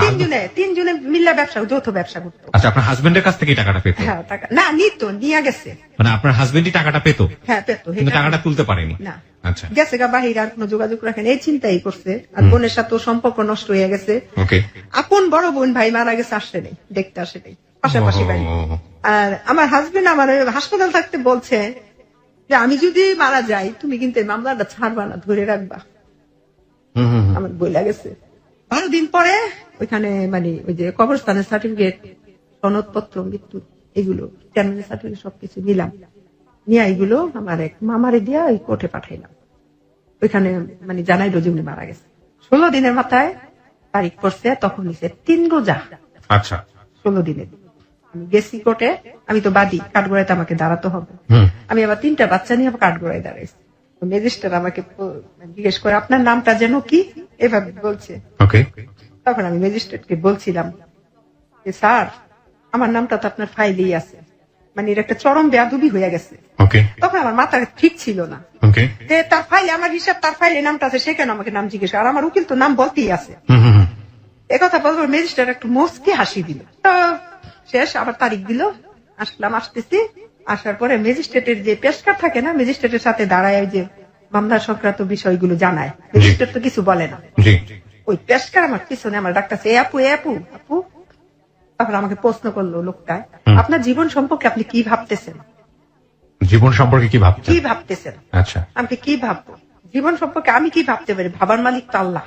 তিনজনে মিল্লা ব্যবসা, যৌথ ব্যবসা করতো। আচ্ছা, আপনার হাজবেন্ডের কাছ থেকে টাকাটা পেত? হ্যাঁ, টাকা না নিত, নিয়ে গেছে। মানে আপনার হাজবেন্ডই টাকাটা পেত? হ্যাঁ, পেত, কিন্তু টাকাটা তুলতে পারেনি। না, আচ্ছা, গেছে গা বাহিরে, আর কোনো যোগাযোগ রাখেন, এই চিন্তাই করছে। আর বোনের সাথে সম্পর্ক নষ্ট হয়ে গেছে। ওকে। আপন বড় বোন ভাই মারা গেছে, আসে নেই, দেখতে আসে নেই, পাশাপাশি বাড়ি। আর আমার হাজবেন্ড আমার হাসপাতাল থাকতে বলছে যে আমি যদি মারা যাই, তুমি কিন্তু এই মামলাটা ছাড়বা না, ধরে রাখবা। আমার বই লাগেছে। 12 দিন পরে ওইখানে মানে ওই যে কবরস্থানের সার্টিফিকেট, সনদপত্র, মৃত্যু, এগুলো চেয়ারম্যানের সার্টিফিকেট সবকিছু নিলাম, নিয়ে এইগুলো আমার এক মামারে দিয়া ওই কোর্টে পাঠাইলাম। ওইখানে মানে জানাইলো যে উনি মারা গেছে। 16 দিনের মাথায় তারিখ পড়ছে, তখন নিছে 3 রোজা। আচ্ছা, 16 দিনের। আমি গেছি কোর্টে, আমি তো বাদী, কাঠগড়াইতে আমাকে দাঁড়াতে হবে। আমি আবার 3টা বাচ্চা নিয়ে আবার কাঠগড়ায় দাঁড়াইছি। ম্যাজিস্ট্রেট আমাকে জিজ্ঞেস করে আপনার নামটা যেন কি, এভাবে বলছে। তখন আমি ম্যাজিস্ট্রেটকে বলছিলাম যে স্যার, আমার নামটা তো আপনার ফাইলেই আছে, মানে এর একটা চরম বেয়াদবি হয়ে গেছে। তখন আমার মাথা ঠিক ছিল না যে তার ফাইলে আমার হিসাব, তার ফাইলে নামটা আছে, সে কেন আমাকে নাম জিজ্ঞেস করে? আর আমার উকিল তো নাম বলতেই আছে। একথা বলবো, ম্যাজিস্ট্রেট একটু মুচকি হাসি দিল। তো শেষ, আবার তারিখ দিল, আসলাম, আসতেছি। আসার পরে ম্যাজিস্ট্রেটের যে পেশকার থাকে না, ম্যাজিস্ট্রেটের সাথে দাঁড়ায় ওই যে মামলা সংক্রান্ত বিষয়গুলো জানায়, ম্যাজিস্ট্রেট তো কিছু বলে না। ওই পেশকার আমার পিছনে আমার ডাক্তারছে, এ আপু, এ আপু, আপু। তখন আমাকে প্রশ্ন করলো লোকটা, আপনার জীবন সম্পর্কে আপনি কি ভাবতেছেন? জীবন সম্পর্কে কি ভাবতেছেন? আচ্ছা, আমি কি ভাববো? জীবন সম্পর্কে আমি কি ভাবতে পারি? ভাবার মালিক তো আল্লাহ।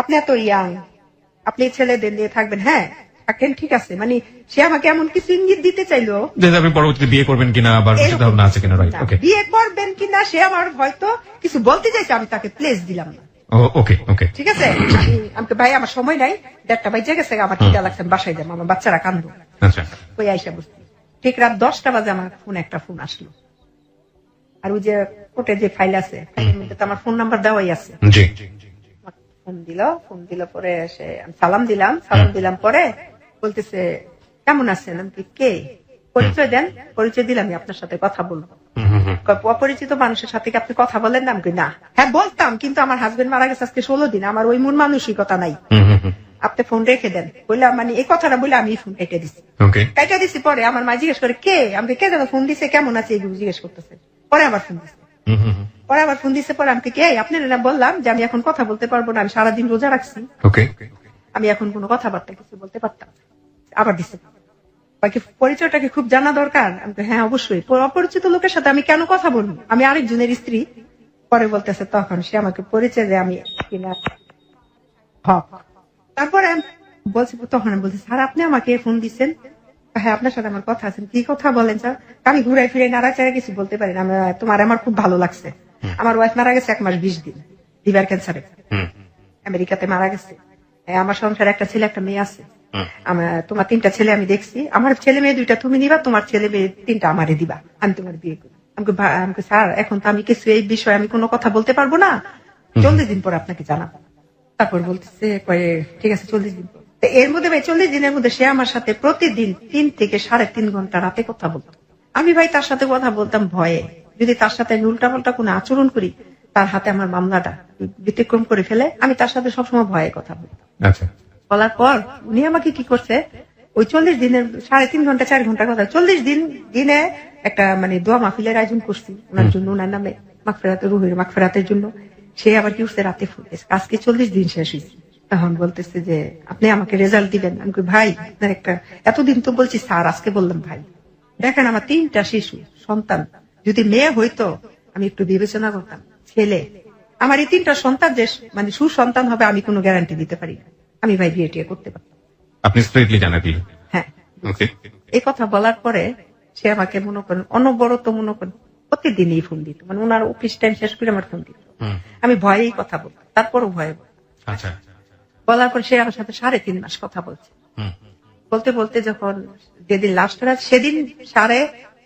আপনি এত ইয়াং, আপনি ছেলেদের নিয়ে থাকবেন, হ্যাঁ থাকেন, ঠিক আছে। মানে সে আমাকে এমন কিছু ইঙ্গিত দিতে চাইলো যে আপনি পরবর্তীতে বিয়ে করবেন কিনা, বিয়ে করবেন কিনা, সে আমার হয়তো কিছু বলতে চাইছে, আমি তাকে প্লেস দিলাম না। ওকে, ঠিক আছে। আমাকে ভাই, আমার সময় নাই, 1:30 বাজে গেছে, আমার খিদা লাগছে, বাসায় যাবো, আমার বাচ্চারা কান্দো। আচ্ছা, ওই আইসা বসছি, ঠিক রাত 10টা বাজে আমার একটা ফোন আসলো। আর ওই যে কোর্টে যে ফাইল আছে, ফাইলের মধ্যে তো আমার ফোন নাম্বার দেওয়াই আছে। ফোন দিল পরে সে সালাম দিলাম পরে বলতেছে কেমন আছেন? আমি কে? পরিচয় দেন। পরিচয় দিলাম, আমি আপনার সাথে কথা বলবো। অপরিচিত মানুষের সাথে কি আপনি কথা বলেন না? আমি না। হ্যাঁ বলতাম, কিন্তু আমার হাজবেন্ড মারা গেছে আজকে 16 দিন, আমার ওই মন মানসিকতা নাই, আপনি ফোন রেখে দেন বললাম। মানে এই কথাটা বলে আমি ফোন কেটে দিছি। পরে আমার মা জিজ্ঞেস করে কে? আমাকে কে যেন ফোন দিছে, কেমন আছে এগুলো জিজ্ঞেস করতেছে। পরে আবার ফোন দিছে, পরে আমাকে কে? আপনি না বললাম যে আমি এখন কথা বলতে পারবো না, আমি সারাদিন রোজা রাখছি, আমি এখন কোনো কথাবার্তা কিছু বলতে পারতাম। আবার দিছে, পরিচয়টাকে খুব জানা দরকার। আমি হ্যাঁ অবশ্যই, অপরিচিত লোকের সাথে আমি কেন কথা বলবো, আমি আরেকজনের স্ত্রী। পরে বলতেছে, তখন সে আমাকে পরিচয় দেয় আমি কিনা হক। তারপরে বলছি, তখন বলছি স্যার আপনি আমাকে ফোন দিচ্ছেন? হ্যাঁ আপনার সাথে আমার কথা আছে। কি কথা বলেন স্যার? আমি ঘুরাই ফিরে নাড়াচাড়া কিছু বলতে পারি না। আমার খুব ভালো লাগছে, আমার ওয়াইফ মারা গেছে 1 মাস 20 দিন লিভার ক্যান্সারে, আমেরিকাতে মারা গেছে। আমার সংসারে একটা ছেলে একটা মেয়ে আছে। তোমার 3টা ছেলে আমি দেখছি, আমার ছেলে মেয়ে 2টা তুমি নিবা, তোমার ছেলে মেয়ে 3টা আমারে দিবা, আমি তোমার বিয়ে করি। আমাকে স্যার এখন তো আমি কিছু এই বিষয়ে আমি কোনো কথা বলতে পারবো না, 40 দিন পর আপনাকে জানাবো। তারপর বলতেছে ঠিক আছে 40 দিন পর। এর মধ্যে 40 দিনের মধ্যে সে আমার সাথে প্রতিদিন 3 থেকে 3.5 ঘন্টা রাতে কথা বলতো। আমি ভাই তার সাথে কথা বলতাম ভয়ে, যদি তার সাথে উল্টাপাল্টা কোনো আচরণ করি তার হাতে আমার মামলাটা ব্যতিক্রম করে ফেলে, আমি তার সাথে সবসময় ভয়ে কথা বলতাম। আচ্ছা বলার পর উনি আমাকে কি করছে, ওই 40 দিনের 3.5 ঘন্টা 4 ঘন্টা কথা, 40 দিনে একটা মানে দোয়া মাহফিলের আয়োজন করছি ওনার জন্য, ওনার নামে মাগফিরাতের রুহের মাগফিরাতের জন্য। সে আবার কি করছে, রাতে ফোন দিয়েছে, আজকে 40 দিন শেষ হয়েছে। তখন বলতেছে যে আপনি আমাকে রেজাল্ট দিবেন। আমি কই ভাই আপনার একটা, এতদিন তো বলছি স্যার, আজকে বললাম ভাই। দেখেন আমার 3টা শিশু সন্তান, যদি মেয়ে হইতো আমি একটু বিবেচনা করতাম, ছেলে আমার এই 3টা সন্তান যে মানে সুসন্তান হবে আমি কোনো গ্যারান্টি দিতে পারি না। আমি ভাই বিয়ে টিয়ে করতে পারতাম। আপনি স্ট্রেটলি জানা দিলেন। হ্যাঁ, ওকে এই কথা বলার পরে সে আমাকে মনে করেন অনবরত মনে করেন প্রতিদিনই ফোন দিত, মানে ওনার অফিস টাইম শেষ করে আমার ফোন দিত। আমি ভয়েই কথা বলতাম, তারপরও ভয়ে বলতাম। আচ্ছা বলার পর সে আমার সাথে 3.5 মাস কথা বলছে। বলতে বলতে যখন যেদিন লাস্ট রাত, সেদিন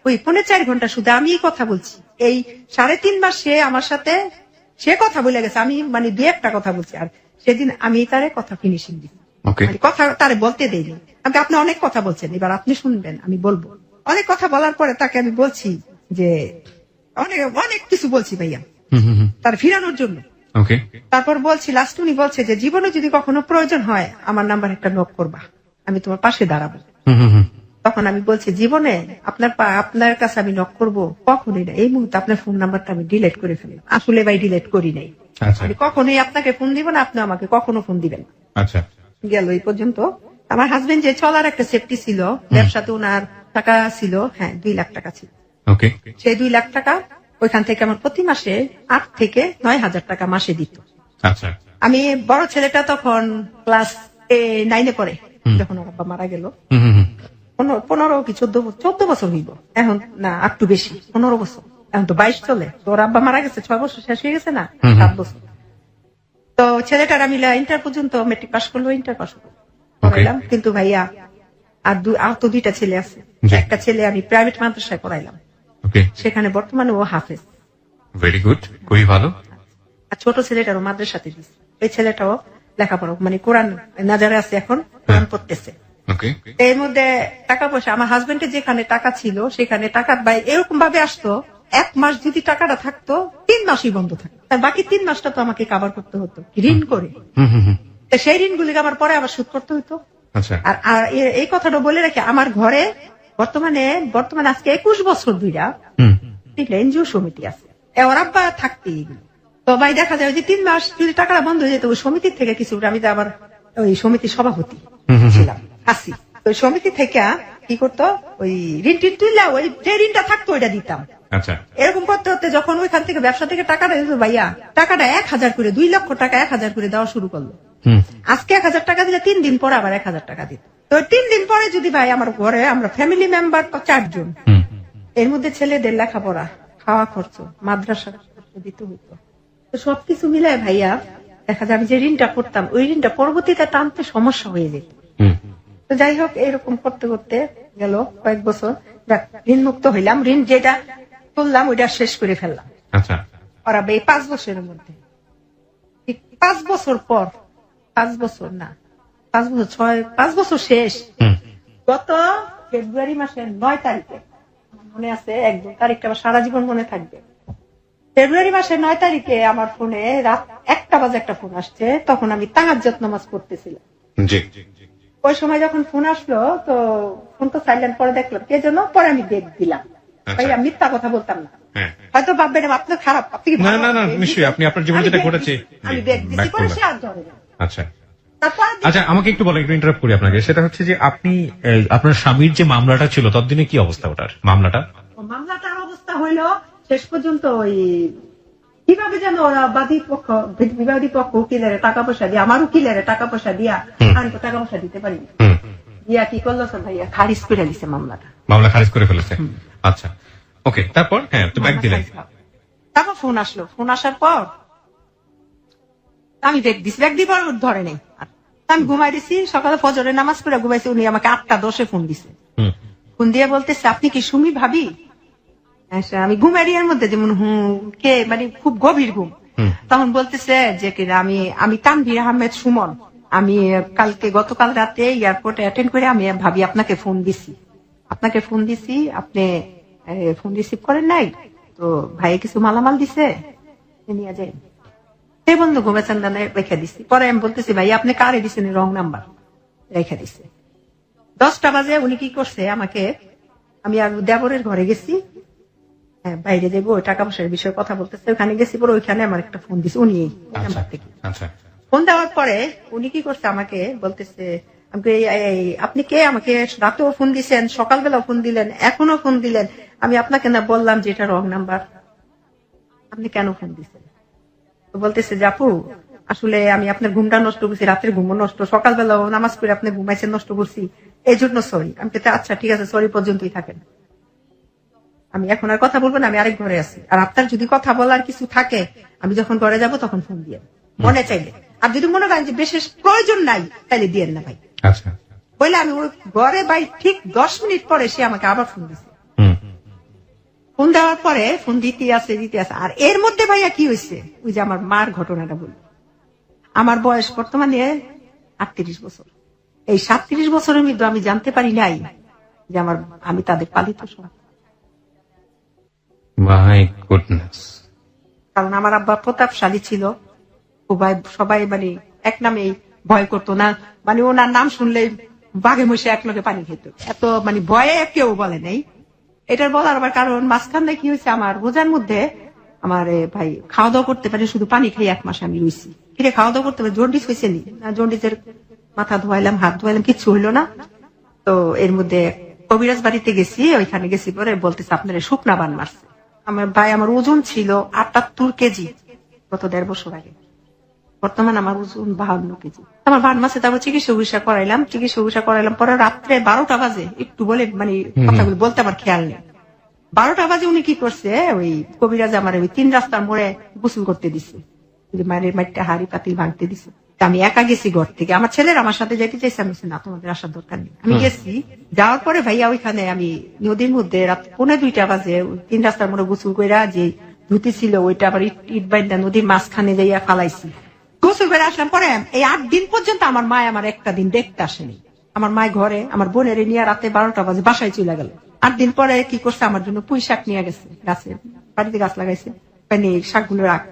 3.4 ঘন্টা শুধু আমি কথা বলছি। এই 3.5 মাস সে আমার সাথে সে কথা বলে গেছে, আমি মানে 2-1টা কথা বলছি। আর সেদিন আমি তারে কথা ফিনিশিং দিচ্ছি, ওকে মানে কথা তারে বলতে দেইনি। আপনি অনেক কথা বলছেন, এবার আপনি শুনবেন, আমি বলবো। অনেক কথা বলার পরে তাকে আমি বলছি যে অনেক অনেক কিছু বলছি ভাইয়া তার ফিরানোর জন্য। ওকে তারপর বলছি, লাস্ট উনি বলছে যে জীবনে যদি কখনো প্রয়োজন হয় আমার নাম্বার একটা নক করবা, আমি তোমার পাশে দাঁড়াবো। তখন আমি বলছি জীবনে আপনার কাছে আমি নক করবো কখনোই না, এই মুহূর্তে আপনার ফোন নাম্বারটা আমি ডিলিট করে ফেলি। আসলে ভাই ডিলিট করি নাই, আচ্ছা আমি কখনোই আপনাকে ফোন দিব না, আপনি আমাকে কখনো ফোন দিবেন না। আচ্ছা গেল এই পর্যন্ত। আমার হাজবেন্ড যে চলার একটা সেফটি ছিল, ব্যবসাতে ওনার টাকা ছিল, হ্যাঁ 2 লাখ টাকা ছিল। ওকে সেই 2 লাখ টাকা ওইখান থেকে আমার প্রতি মাসে 8 থেকে 9 হাজার টাকা মাসে দিত। আচ্ছা আমি বড় ছেলেটা তখন ক্লাস 9-এ পড়ে যখন ওর বাবা মারা গেল। 15 কি 14 বছর হইব এখন, না একটু বেশি, 15 বছর। এখন তো 22 চলে, তো ওর আব্বা মারা গেছে 6 বছর শেষ হয়ে গেছে না, 7 বছর। তো ছেলেটার আমি ইন্টার পর্যন্ত মেট্রিক পাস করলো, ইন্টার পাস করাইলাম। কিন্তু ভাইয়া আর তো 2টা ছেলে আছে। একটা ছেলে আমি প্রাইভেট মাদ্রাসায় পড়াইলাম, ওকে সেখানে বর্তমানে ও হাফেজ। ভেরি গুড, খুবই ভালো। আর ছোট ছেলেটারও মাদ্রাসাতে দিচ্ছে, ওই ছেলেটাও লেখাপড়া মানে কোরআন নাজারে আছে, এখন কোরআন পড়তেছে। ওকে এর মধ্যে টাকা পয়সা আমার হাজবেন্ডের যেখানে টাকা ছিল সেখানে টাকা এরকম ভাবে আসতো, 1 মাস যদি টাকাটা থাকতো 3 মাসই বন্ধ থাকতো, তার বাকি 3 মাসটা তো আমাকে কাভার করতে হতো ঋণ করে। তো সেই ঋণগুলিকে আমার পরে আবার শোধ করতে হতো। আচ্ছা আর এই কথাটা বলে রাখি, আমার ঘরে বর্তমানে আজকে 21 বছর ধরে এনজিও সমিতি আছে, ওর আব্বা থাকতে এগুলো। তো ভাই দেখা যায় যে 3 মাস যদি টাকাটা বন্ধ হয়ে যেত, ওই সমিতির থেকে কিছু, আমি তো আবার ওই সমিতির সভাপতি ছিলাম, আসি। তো সমিতি থেকে কি করতো, ওই ঋণ তুললে ওই যে ঋণটা থাকতো ওইটা দিতাম। আচ্ছা এরকম করতে করতে যখন ওইখান থেকে ব্যবসা থেকে টাকাটা দিত ভাইয়া, টাকাটা 1000 করে, 2 লক্ষ টাকা 1000 করে দেওয়া শুরু করলো। আজকে 1000 টাকা দিলে 3 দিন পরে আবার 1000 টাকা দিত। তো 3 দিন পরে যদি ভাই আমার ঘরে আমরা ফ্যামিলি মেম্বার তো 4 জন, এর মধ্যে ছেলেদের লেখাপড়া, খাওয়া খরচ, মাদ্রাসা দিতে হইতো। তো সবকিছু মিলায় ভাইয়া দেখা যায় আমি যে ঋণটা করতাম ওই ঋণটা পরবর্তীতে টানতে সমস্যা হয়ে যেত। তো যাই হোক এরকম করতে করতে গেল কয়েক বছর, ঋণ মুক্ত হইলাম। ঋণ যেটা তুললাম ওইটা শেষ করে ফেললাম। আচ্ছা ওরা এই 5 বছরের মধ্যে, ঠিক 5 বছর পর, 5 বছর না 5 বছর 5 বছর শেষ, গত ফেব্রুয়ারি মাসের 9 তারিখে, মনে আছে একদম তারিখটা আমার সারা জীবন মনে থাকবে। ফেব্রুয়ারি মাসের 9 তারিখে আমার ফোনে রাত 1টা বাজে একটা ফোন আসছে, তখন আমি তাহাজ্জুদ নামাজ পড়তেছিলাম। জি ওই সময় যখন ফোন আসলো তো ফোন তো সাইলেন্ট করে দেখলাম কে জন্য, পরে আমি বেগ দিলাম। ভাইয়া মিথ্যা কথা বলতাম না, হয়তো ভাববেন আপনার খারাপ, আপনি না না না নিশ্চয়ই আপনি আপনার জীবনে যেটা ঘটেছে আমি বেগ দিছি, পরে সে আর ধরে না। আচ্ছা আচ্ছা আমাকে একটু বলেন, একটু ইন্টারাপ্ট করি আপনাকে। সেটা হচ্ছে যে আপনি আপনার স্বামীর যে মামলাটা ছিল ততদিনে কি অবস্থা ওটার মামলাটার অবস্থা হইলো শেষ পর্যন্ত ওই কিভাবে যেন ওরা বিবাদী পক্ষ উকিলের টাকা পয়সা দিয়ে, আমার উকিলের টাকা পয়সা দিয়া, আমি তো টাকা পয়সা দিতে পারিনি, দিয়া কি করলো ভাইয়া খারিজ করে দিছে মামলা খারিজ করে ফেলেছে। আচ্ছা ওকে, তারপর হ্যাঁ তো ব্যাক দিলেন। তারপর ফোন আসলো, ফোন আসার পর আমি ব্যাগ দিছি, ব্যাগ দিবার ধরে নেই, আমি ঘুমাই দিছি। সকালে ফজরের নামাজ পড়ে ঘুমাইছি, উনি আমাকে 8টা 10-এ ফোন দিছে। ফোন দিয়ে বলতেছে আপনি কি সুমি ভাবি? আমি ঘুমারিয়ার মধ্যে যেমন কে মানে খুব গভীর ঘুম। তখন বলতেছে যে আমি তানভীর আহমেদ সুমন, আমি গতকাল রাতে এয়ারপোর্টে অ্যাটেন্ড করে আমি ভাবি আপনাকে ফোন দিছি, আপনি ফোন রিসিভ করেন নাই, তো ভাই কিছু মালামাল দিছে নিয়ে যাই। সে বন্ধু ঘুমেছেন রেখে দিছি। পরে আমি বলতেছি ভাই আপনি কারে দিচ্ছেন রং নাম্বার, রেখে দিছে। 10টা বাজে উনি কি করছে আমাকে, আমি আর দেবরের ঘরে গেছি, বাইরে যাবো টাকা পয়সার বিষয়ে কথা বলতেছে, ওখানে গেছি পরে ওইখানে আমার একটা ফোন দিছে উনি নাম্বার থেকে। আচ্ছা ফোন দেওয়ার পরে উনি কি করছে আমাকে বলতেছে আপনি কে, আমাকে রাতেও ফোন দিচ্ছেন, সকালবেলাও ফোন দিলেন, এখনো ফোন দিলেন, আমি আপনাকে না বললাম যে এটা রং নাম্বার, আপনি কেন ফোন দিচ্ছেন? তো বলতেছে যে আপু আসলে আমি আপনার ঘুমটা নষ্ট করছি, রাতের ঘুমও নষ্ট, সকালবেলাও নামাজ পড়ে আপনি ঘুমাইছেন নষ্ট করছি, এই জন্য সরি। আমি বলতে আচ্ছা ঠিক আছে, সরি পর্যন্তই থাকেন, আমি এখন আর কথা বলবো না, আমি আরেক ঘরে আছি। আর আপনার যদি কথা বলার কিছু থাকে আমি যখন ঘরে যাব তখন ফোন দিয়ে মনে চাইলে, আর যদি মনে করেন যে বিশেষ প্রয়োজন নাই তাহলে দিয়েন না ভাই। আচ্ছা বলে আমি ওই ঘরে ভাই ঠিক 10 মিনিট পরে সে আমাকে আবার ফোন দিছে। ফোন দেওয়ার পরে ফোন দিতে আছে। আর এর মধ্যে ভাইয়া কি হয়েছে, ওই যে আমার মার ঘটনাটা বলি। আমার বয়স বর্তমানে 38 বছর। এই 37 বছরের মধ্যে আমি জানতে পারি নাই যে আমি তাদের পালিত সন্তান। My goodness. কারণ আমার আব্বা প্রতাপশালী ছিল, সবাই মানে এক নামেই ভয় করতো না, মানে ওনার নাম শুনলে বাঘে মশে এক লোকে পানি খেত, এত মানে ভয়ে কেউ বলে নাই। এটার বলার আবার কারণ মাঝখানে কি হয়েছে, আমার রোজার মধ্যে আমার ভাই খাওয়া দাওয়া করতে পারে, শুধু পানি খেয়ে 1 মাস আমি রয়েছি। ফিরে খাওয়া দাওয়া করতে পারে, জন্ডিস হয়েছে নি, জন্ডিসের মাথা ধোয়াইলাম, হাত ধোয়াইলাম, কিচ্ছু হইলো না। তো এর মধ্যে কবিরাজ বাড়িতে গেছি, ওইখানে গেছি পরে বলতেছে আপনার শুকনা বান মারছে। আমার ভাই আমার ওজন ছিল 78 কেজি গত 1.5 বছর আগে, বর্তমান আমার ওজন 52 কেজি। আমার বান মাসে তারপর চিকিৎসা করাইলাম পরে রাত্রে 12টা বাজে, একটু বলে মানে কথাগুলো বলতে আমার খেয়াল নেই, 12টা বাজে উনি কি করছে, ওই কবিরাজ আমার ওই 3 রাস্তার মোড়ে গোসল করতে দিছে, মায়ের মাটিটা হাড়ি পাতিল ভাঙতে দিছে। আমি একা গেছি ঘর থেকে, আমার ছেলের আমার সাথে যেতে চাইছে, আমি না তোমাদের আসার দরকার নেই। আমি গেছি, যাওয়ার পরে ভাইয়া ওইখানে আমি নদীর মধ্যে রাত 1:45 বাজে 3 রাস্তার মোড়ে গোসল কইরা যে ধুতি ছিল ওইটা আবার ইট বাইন্দা নদীর মাঝখানে যাইয়া ফালাইছি। গোসল করে আসলাম পরে এই 8 দিন পর্যন্ত আমার মা আমার একটা দিন দেখতে আসেনি। আমার মায় ঘরে আমার বোনের নিয়ে রাতে 12টা বাজে বাসায় চলে গেল। 8 দিন পরে কি করছে, আমার জন্য পুঁই শাক নিয়ে গেছে, গাছে বাড়িতে গাছ লাগাইছে, শাকগুলো রাখ,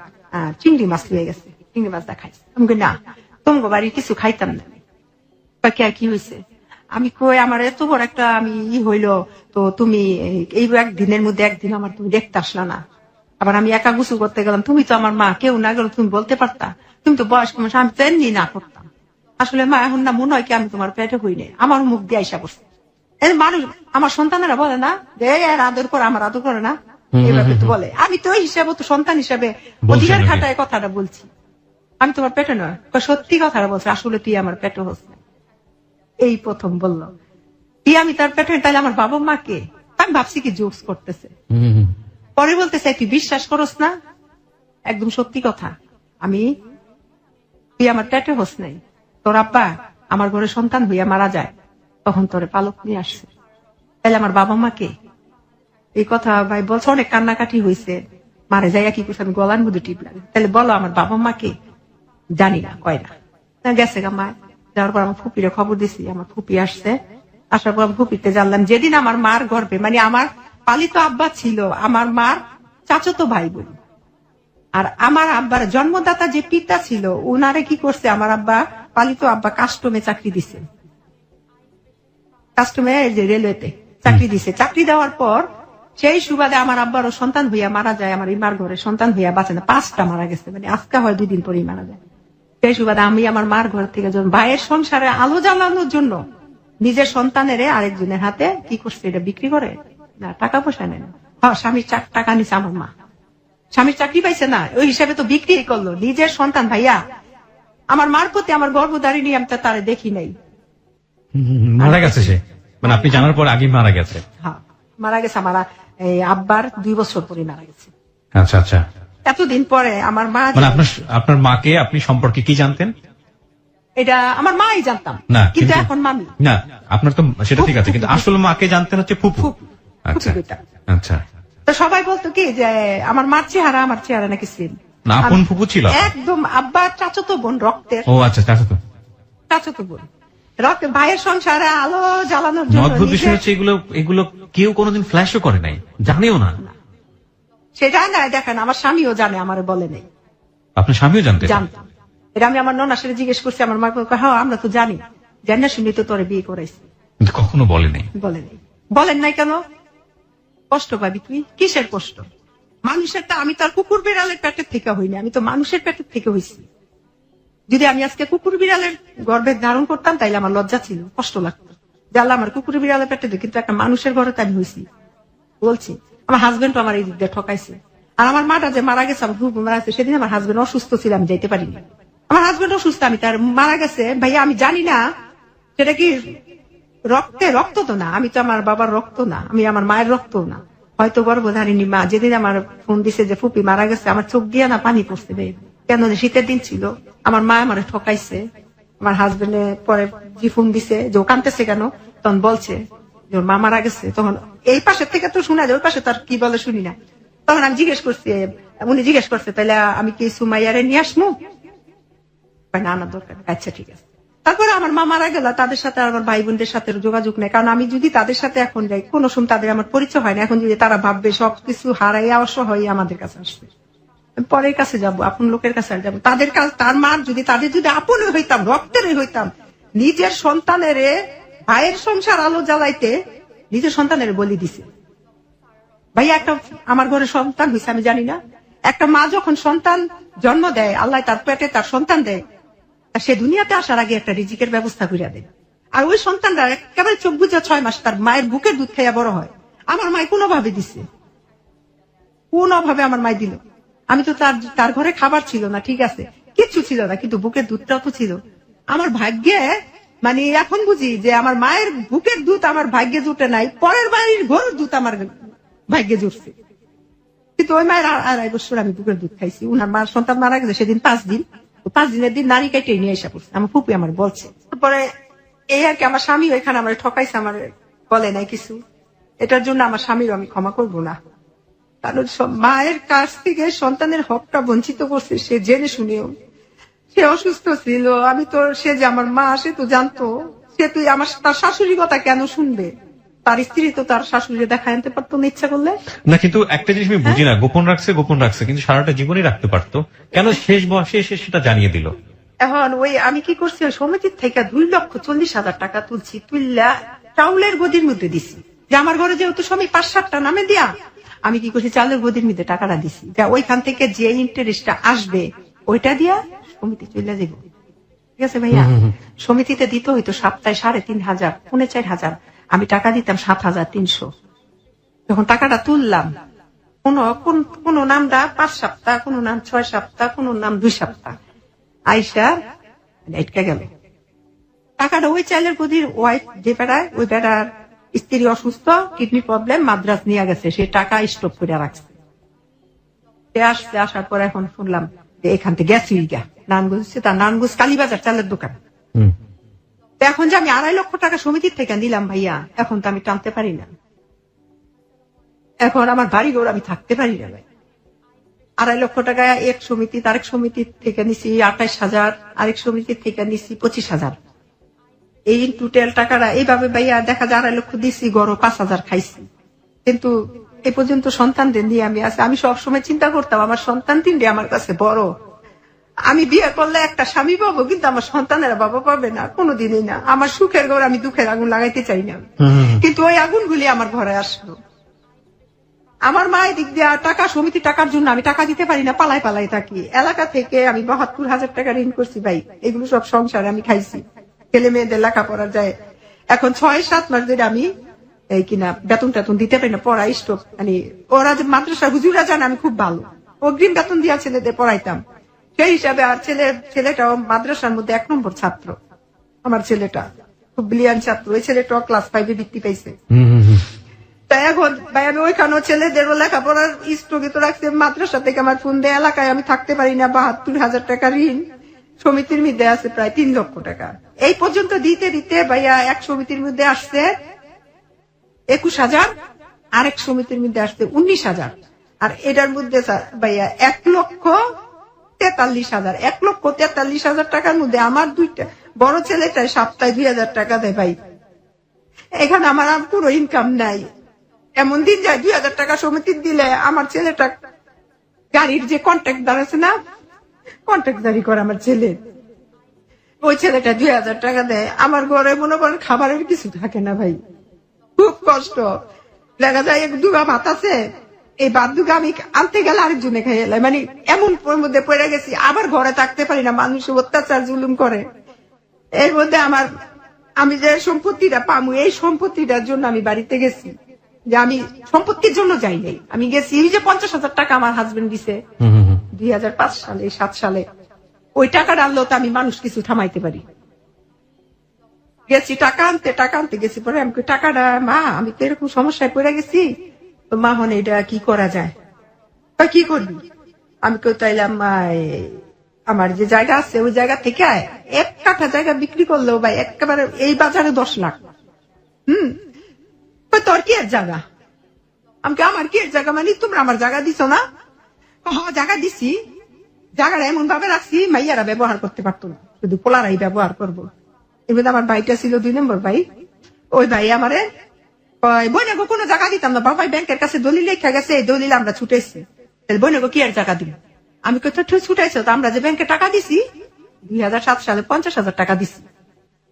চিংড়ি মাছ লিয়ে গেছে, চিংড়ি মাছ দেখাইছে। আমি না তোমাকে বাড়ির কিছু খাইতাম না। কি হয়েছে, আমি কই আমার এত বড় একটা আমি হইলো, তো তুমি এই একদিনের মধ্যে একদিন আমার তুমি দেখতে আসলা না, আবার আমি একা গোসল করতে গেলাম, তুমি তো আমার মা, কেউ না গেল তুমি বলতে পারতা, তুমি তো বয়স্ক মানুষ, আমি তো এমনি না করতাম। আসলে মা এখন না মনে হয় কি আমি তোমার পেটে হই নাই, আমার মুখ দিয়ে আইসা করছে। মানুষ আমার সন্তানেরা বলে না যে এর আদর করে, আমার আদর করে না, এইভাবে তো বলে। আমি তো ওই হিসাবে তো সন্তান হিসাবে অধিকার খাটায় কথাটা বলছি, আমি তোমার পেটে নয়, সত্যি কথাটা বলছে, আসলে তুই আমার পেটে হচ্ছে। এই প্রথম বললো তুই আমি তার পেটে, তাহলে আমার বাবা মাকে, আমি ভাবছি কি জোকস করতেছে। পরে বলতেছে তুই বিশ্বাস করস না, একদম সত্যি কথা, তুই আমার পেটে হস নাই, তোর আব্বা আমার ঘরে সন্তান হইয়া মারা যায়, তখন তোরে পালক নিয়ে আসছে, তাহলে আমার বাবা মাকে। এই কথা ভাই বলছে, অনেক কান্নাকাটি হয়েছে, মারে যাইয়া কি করছে, আমি গলার মধ্যে টিপ লাগে, তাহলে বলো আমার বাবা মাকে, জানি না, কয় না, গেছে গা মা। যাওয়ার পর আমার ফুপিরে খবর দিছি, আমার ফুপি আসছে, আসার পর আমি ফুপিতে জানলাম যেদিন আমার মার গর্ভে, মানে আমার পালিত আব্বা ছিল আমার মার চাচাতো ভাই বোন, আর আমার আব্বার জন্মদাতা যে পিতা ছিল উনারে কি করছে, আমার আব্বা পালিত আব্বা কাস্টমে চাকরি দিছে, কাস্টমে রেলওয়েতে চাকরি দিছে। চাকরি দেওয়ার পর সেই সুবাদে আমার আব্বারও সন্তান হইয়া মারা যায়, আমার ইমার ঘরে সন্তান হইয়া বাঁচে না, 5টা মারা গেছে, মানে আজকে হয় 2 দিন পরেই মারা যায়। সেই সুবাদে আমি আমার মার ঘর থেকে যখন ভাইয়ের সংসারে আলো জ্বালানোর জন্য নিজের সন্তানের আরেকজনের হাতে কি করছে, এটা বিক্রি করে না, টাকা পয়সা নেয় না, স্বামীর টাকা নিছে আমার মা, স্বামীর চাকরি পাইছে না, ওই হিসাবে তো বিক্রি করলো নিজের সন্তান। ভাইয়া আমার মার প্রতি আমার গর্ভধারিণী আমি তো তারে দেখি নাই, মারা গেছে সে, মানে আপনি জানার পর আগে মারা গেছে? হ্যাঁ মারা গেছে, আমার আব্বার 2 বছর পরে মারা গেছে। আচ্ছা আচ্ছা, এতদিন পরে আমার মা, মানে আপনার মাকে আপনি সম্পর্কে কি জানতেন? এটা আমার মাই জানতাম না, কিন্তু এখন মামি না, আপনার তো সেটা ঠিক আছে, কিন্তু আসলে মাকে জানতেন হচ্ছে ফুপু। আচ্ছা আচ্ছা, তো সবাই বলতো কি যে আমার মার চেহারা আমার চেহারা নাকি সেম না, আপন ফুপু ছিল একদম, আব্বার চাচাতো বোন রক্তের। ও আচ্ছা, চাচাতো বোন। ভাইয়ের সংসারে আলো জ্বালানোর জন্য অদ্ভুত বিষয় হচ্ছে এগুলো কেউ কোনোদিন ফ্ল্যাশও করে নাই, জানেও না। সেটা না, দেখেন আমার স্বামীও জানে, আমার বলে নেই। আপনার স্বামীও জানতেন? জানতাম। এটা আমি আমার ননার সাথে জিজ্ঞেস করছি, আমার মা কয়, হ্যাঁ আমরা তো জানি, জানি শুনি তো তোরে বিয়ে করাইছি। কিন্তু কখনো বলে নাই। বলে নেই। বলেন নাই কেন? কষ্ট পাবি তুই? কিসের কষ্ট? মানুষেরটা, আমি তো আর কুকুর বিড়ালের পেটের থেকে হইনি, আমি তো মানুষের পেটের থেকে হইছি। যদি আমি আজকে কুকুর বিড়ালের গর্ভে ধারণ করতাম তাইলে আমার লজ্জা ছিল, কষ্ট লাগতো যে আল্লাহ আমার কুকুর বিড়ালের পেটে দিয়ে, কিন্তু একটা মানুষের ঘরে তো আমি হয়েছি। বলছি আমার হাজবেন্ড আমার এই দিক দিয়ে ঠকাইছে। আর আমার মাটা যে মারা গেছে, আমার ফুফু মারা গেছে, সেদিন আমার হাজবেন্ড অসুস্থ ছিল, আমি যাইতে পারিনি। আমার হাজবেন্ড অসুস্থ, আমি তার মারা গেছে ভাইয়া, আমি জানি না সেটা কি রক্ত তো না, আমি তো আমার বাবার রক্ত না, আমি আমার মায়ের রক্ত না, হয়তো গর্ভধারিণী মা। যেদিন আমার ফোন দিছে যে ফুপি মারা গেছে, আমার চোখ দিয়ে না পানি পড়ছে। কেন? শীতের দিন ছিল, আমার মা আমার ঠকাইছে। আমার হাজবেন্ডে পরে যে ফোন দিছে যে ও কাঁদতেছে কেন, তখন বলছে যে ওর মা মারা গেছে। তখন এই পাশের থেকে তো শোনা যায়, ওই পাশে তার কি বলে শুনি না। তখন আমি জিজ্ঞেস করছি, উনি জিজ্ঞেস করছে তাহলে আমি কি সুমাইয়ারে নিয়ে আসমু? না না দরকার, আচ্ছা ঠিক আছে। তারপরে আমার মা মারা গেল, তাদের সাথে আমার ভাই বোনদের সাথে যোগাযোগ নেই, কারণ আমি যদি তাদের সাথে এখন যাই, কোনো সময় তাদের আমার পরিচয় হয় না। এখন যদি তারা ভাববে সবকিছু হারাইয়া অসহায় আমাদের কাছে আসবে, পরের কাছে যাব, আপন লোকের কাছে আর যাবো। তাদের কাছে তার মার যদি তাদের যদি আপন হইতাম, রক্তের হইতাম, নিজের সন্তানের ভাইয়ের সংসার আলো জ্বালাইতে নিজের সন্তানের বলি দিছে। ভাইয়া একটা আমার ঘরে সন্তান হয়েছে, আমি জানি না। একটা মা যখন সন্তান জন্ম দেয়, আল্লাহ তার পেটে তার সন্তান দেয়, সে দুনিয়াতে আসার আগে একটা রিজিকের ব্যবস্থা করে দেয়। আর ওই সন্তানরা একেবারে চোখ বুঝে 6 মাস তার মায়ের বুকের দুধ খাইয়া বড় হয়। আমার মায় কোনোভাবে দিছে, কোনোভাবে আমার মায় দিল। আমি তো তার ঘরে খাবার ছিল না, ঠিক আছে, কিচ্ছু ছিল না, কিন্তু বুকের দুধটাও তো ছিল। আমার ভাগ্যে, মানে এখন বুঝি যে আমার মায়ের বুকের দুধ আমার ভাগ্যে জুটে নাই, পরের বাড়ির ঘরের দুধ আমার ভাগ্যে জুটছে। কিন্তু ওই মায়ের 2.5 বছর আমি বুকের দুধ খাইছি। উনার মার সন্তান মারা গেছে সেদিন 5 দিন, 5 দিনের দিন নারী কেটে নিয়ে এসে পড়ছে, আমার ফুপি আমার বলছে। তারপরে এই আর কি, আমার স্বামী ওইখানে আমার ঠকাইছে, আমার বলে নাই কিছু। এটার জন্য আমার স্বামীর আমি ক্ষমা করবো না, কারণ মায়ের কাছ থেকে সন্তানের হকটা বঞ্চিত করছে সে জেনে শুনেও। সে অসুস্থ ছিল, আমি তো, সে যে আমার মা সে তো জানতো, সে তুই আমার তার শাশুড়ি কথা কেন শুনবে? তার স্ত্রী তো তার শাশুড়ি দেখা আনতে পারতো না ইচ্ছা করলে। না, কিন্তু একটা জিনিস আমি বুঝি না, গোপন রাখছে, কিন্তু সারাটা জীবনই রাখতে পারতো, কেন শেষ বয়সে এসে সেটা জানিয়ে দিল? এখন ওই আমি কি করছি, ওই সমিতির থেকে 2,40,000 টাকা তুলছি, তুললা চাউলের গদির মধ্যে দিছি, যে আমার ঘরে যেহেতু স্বামী 5-7টা নামে দিয়া, আমি কি করছি চাউলের গদির মধ্যে টাকাটা দিছি, যা ওইখান থেকে যে ইন্টারেস্টটা আসবে ওইটা দিয়া সমিতি চলে যাব। ঠিক আছে ভাইয়া? সমিতিতে দিতে হইতো সপ্তাহে 3,500, 4,500, আমি টাকা দিতাম 7,300। যখন টাকাটা তুললাম, কোন নামটা 5 সপ্তাহ, কোন নাম 6 সপ্তাহ, কোন নাম 2 সপ্তাহ আইসা আটকে গেল টাকাটা। ওই চাইলের গদির ওয়াইফ যে বেড়ায়, ওই বেড়ার স্ত্রী অসুস্থ, কিডনি প্রবলেম, মাদ্রাজ নিয়ে গেছে, সে টাকা স্টপ করে রাখছে। সে আসছে, আসার পর এখন শুনলাম যে এখান থেকে গেছে নারায়ণগঞ্জ, তার নারায়ণগঞ্জ কালীবাজার চালের দোকান। এখন যে আমি 2.5 লক্ষ টাকা সমিতির থেকে নিলাম ভাইয়া, এখন তো আমি টানতে পারি না। এখন আমার বাড়ি ঘর আমি থাকতে পারি না ভাই। 2.5 লক্ষ টাকা এক সমিতি, আরেক সমিতির থেকে নিছি 28,000, আরেক সমিতির থেকে নিছি 25,000। এই টোটাল টাকাটা এইভাবে ভাইয়া দেখা যায় 2.5 লক্ষ দিছি, গড় 5,000 খাইছি। কিন্তু এ পর্যন্ত সন্তানদের নিয়ে আমি আছি। আমি সবসময় চিন্তা করতাম আমার সন্তান 3টে আমার কাছে বড়, আমি বিয়ে করলে একটা স্বামী পাবো, কিন্তু আমার সন্তানেরা বাবা পাবে না, কোনোদিনই না। আমার সুখের ঘর আমি দুঃখের আগুন লাগাইতে চাই না, কিন্তু ওই আগুনগুলি আমার ঘরে আসলো। আমার মায়ের দিক দিয়ে টাকা, সমিতি টাকার জন্য আমি টাকা দিতে পারি না, পালাই থাকি। এলাকা থেকে আমি 72,000 টাকা ঋণ করছি ভাই, এগুলো সব সংসারে আমি খাইছি, ছেলে মেয়েদের লেখাপড়া যায়। এখন 6-7 মাস ধরে আমি এই কিনা বেতন টেতন দিতে পারি না, পড়া স্টপ। মানে ওরা যে মাদ্রাসা হুজুরা জানে আমি খুব ভালো, অগ্রিম বেতন দিয়া ছেলেদের পড়াইতাম, সেই হিসাবে। আর ছেলেটাও মাদ্রাসার মধ্যে 1 নম্বর ছাত্র, আমার ছেলেটা খুব ব্রিলিয়ান্ট ছাত্র। ওই ছেলেটাও ক্লাস 5-এ বৃত্তি পাইছে। তাই এখন ভাই আমি ওইখানেও ছেলেদেরও লেখাপড়ার স্থগিত রাখছি। মাদ্রাসা থেকে আমার ফোন দেয়, এলাকায় আমি থাকতে পারি না, 72,000 টাকা ঋণ সমিতির মধ্যে আছে, প্রায় 3 লক্ষ টাকা। এই পর্যন্ত দিতে দিতে ভাইয়া এক সমিতির মধ্যে আসছে 21,000, আরেক সমিতির মধ্যে আসছে 19,000, আর এটার মধ্যে ভাইয়া 1,00,000 43,000, 1,43,000 টাকার মধ্যে আমার দুইটা বড় ছেলেটাই সপ্তাহে 2,000 টাকা দেয় ভাই। এখানে আমার আর পুরো ইনকাম নাই। এমন দিন যায় 2,000 টাকা সমিতি দিলে আমার ছেলেটা গাড়ির যে কন্ট্রাক্টদার আছে না, কন্ট্রাক্টদারি করে আমার ছেলে, ওই ছেলেটা 2,000 টাকা দেয়। আমার ঘরে মনে করেন খাবারের কিছু থাকে না ভাই, খুব কষ্ট। দেখা যায় 1 দুগা ভাত আছে, এই ভাত দুগা আমি আনতে গেলে আরেকজনে খাই এলাই, মানে এমন মধ্যে পড়ে গেছি। আবার ঘরে থাকতে পারি না, মানুষ অত্যাচার জুলুম করে। এর মধ্যে আমি যে সম্পত্তিটা পামু, এই সম্পত্তিটার জন্য আমি বাড়িতে গেছি, যে আমি সম্পত্তির জন্য যাই নাই, আমি গেছি এই যে 50,000 টাকা আমার হাজবেন্ড দিছে 2005 সালে 7 সালে, ওই টাকাটা আনলেও তো আমি মানুষ কিছু থামাইতে পারি। গেছি টাকা আনতে গেছি, পরে আমি কই, টাকাটা মা আমি তো এরকম সমস্যায় পড়ে গেছি, তো মা হন এটা কি করা যায়? কি করবি? আমি কই তাইলাম আমার যে জায়গা আছে ওই জায়গা থেকে 1 কাঠা জায়গা বিক্রি করলেও ভাই একেবারে এই বাজারে 10 লাখ। তোর কি এর জায়গা? আমাকে আমার কি এর জায়গা, মানে তোমরা আমার জায়গা দিছো না? হ্যাঁ জায়গা দিছি, জায়গাটা এমন ভাবে রাখছি মাইয়ারা ব্যবহার করতে পারতো না, শুধু পোলারাই ব্যবহার করবো। এবার আমার ভাইটা ছিল 2 নম্বর ভাই, ওই ভাই আমারে বইনাগো কোনো জায়গা দিতাম না, বাবাই ব্যাংকের কাছে দলিল লেখা গেছে, এই দলিল আমরা ছুটেছি, বইনাগো কি আর জায়গা দিব? আমি কোথাও ছুটাইছো, তো আমরা যে ব্যাংকে টাকা দিছি 2007 সালে 50,000 টাকা দিছি,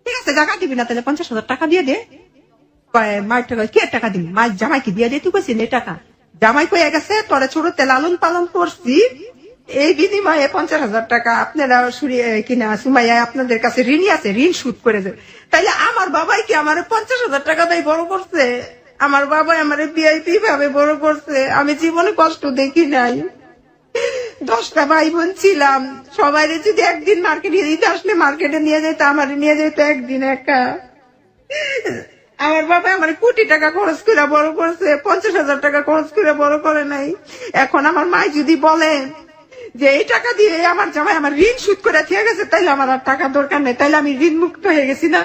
ঠিক আছে জায়গা দিবি না তাহলে 50,000 টাকা দিয়ে দে। মায়ের টাকা কি টাকা দিবি? মায়ের জামাইকে দিয়ে দে, তুই কইছিস এই টাকা জামাই কয়ে গেছে তোরা ছোটতে লালন পালন করছি, এই বিনিময়ে 50,000 টাকা আপনারা কিনা সুমাইয়া আপনাদের কাছে ঋণী আছে, ঋণ শোধ করে দেয়। তাইলে আমার বাবাই কি আমার 50,000 টাকা দিয়ে বড় করছে? আমার বাবা আমার ভিআইপি ভাবে বড় করছে, আমি জীবনে কষ্ট দেখি নাই। 10টা ভাই বোন ছিলাম, সবাই যদি একদিন মার্কেটে দিতে আসলে মার্কেটে নিয়ে যেত, আমার নিয়ে যেত একদিন একা। আমার বাবা আমার কোটি টাকা খরচ করে বড় করছে, 50,000 টাকা খরচ করে বড় করে নাই। এখন আমার মা যদি বলে যে এই টাকা দিয়ে আমার জামাই আমার ঋণ শোধ করে দিয়ে গেছে, তাইলে আমার আর টাকা দরকার নেই, তাইলে আমি ঋণ মুক্ত হয়ে গেছি না?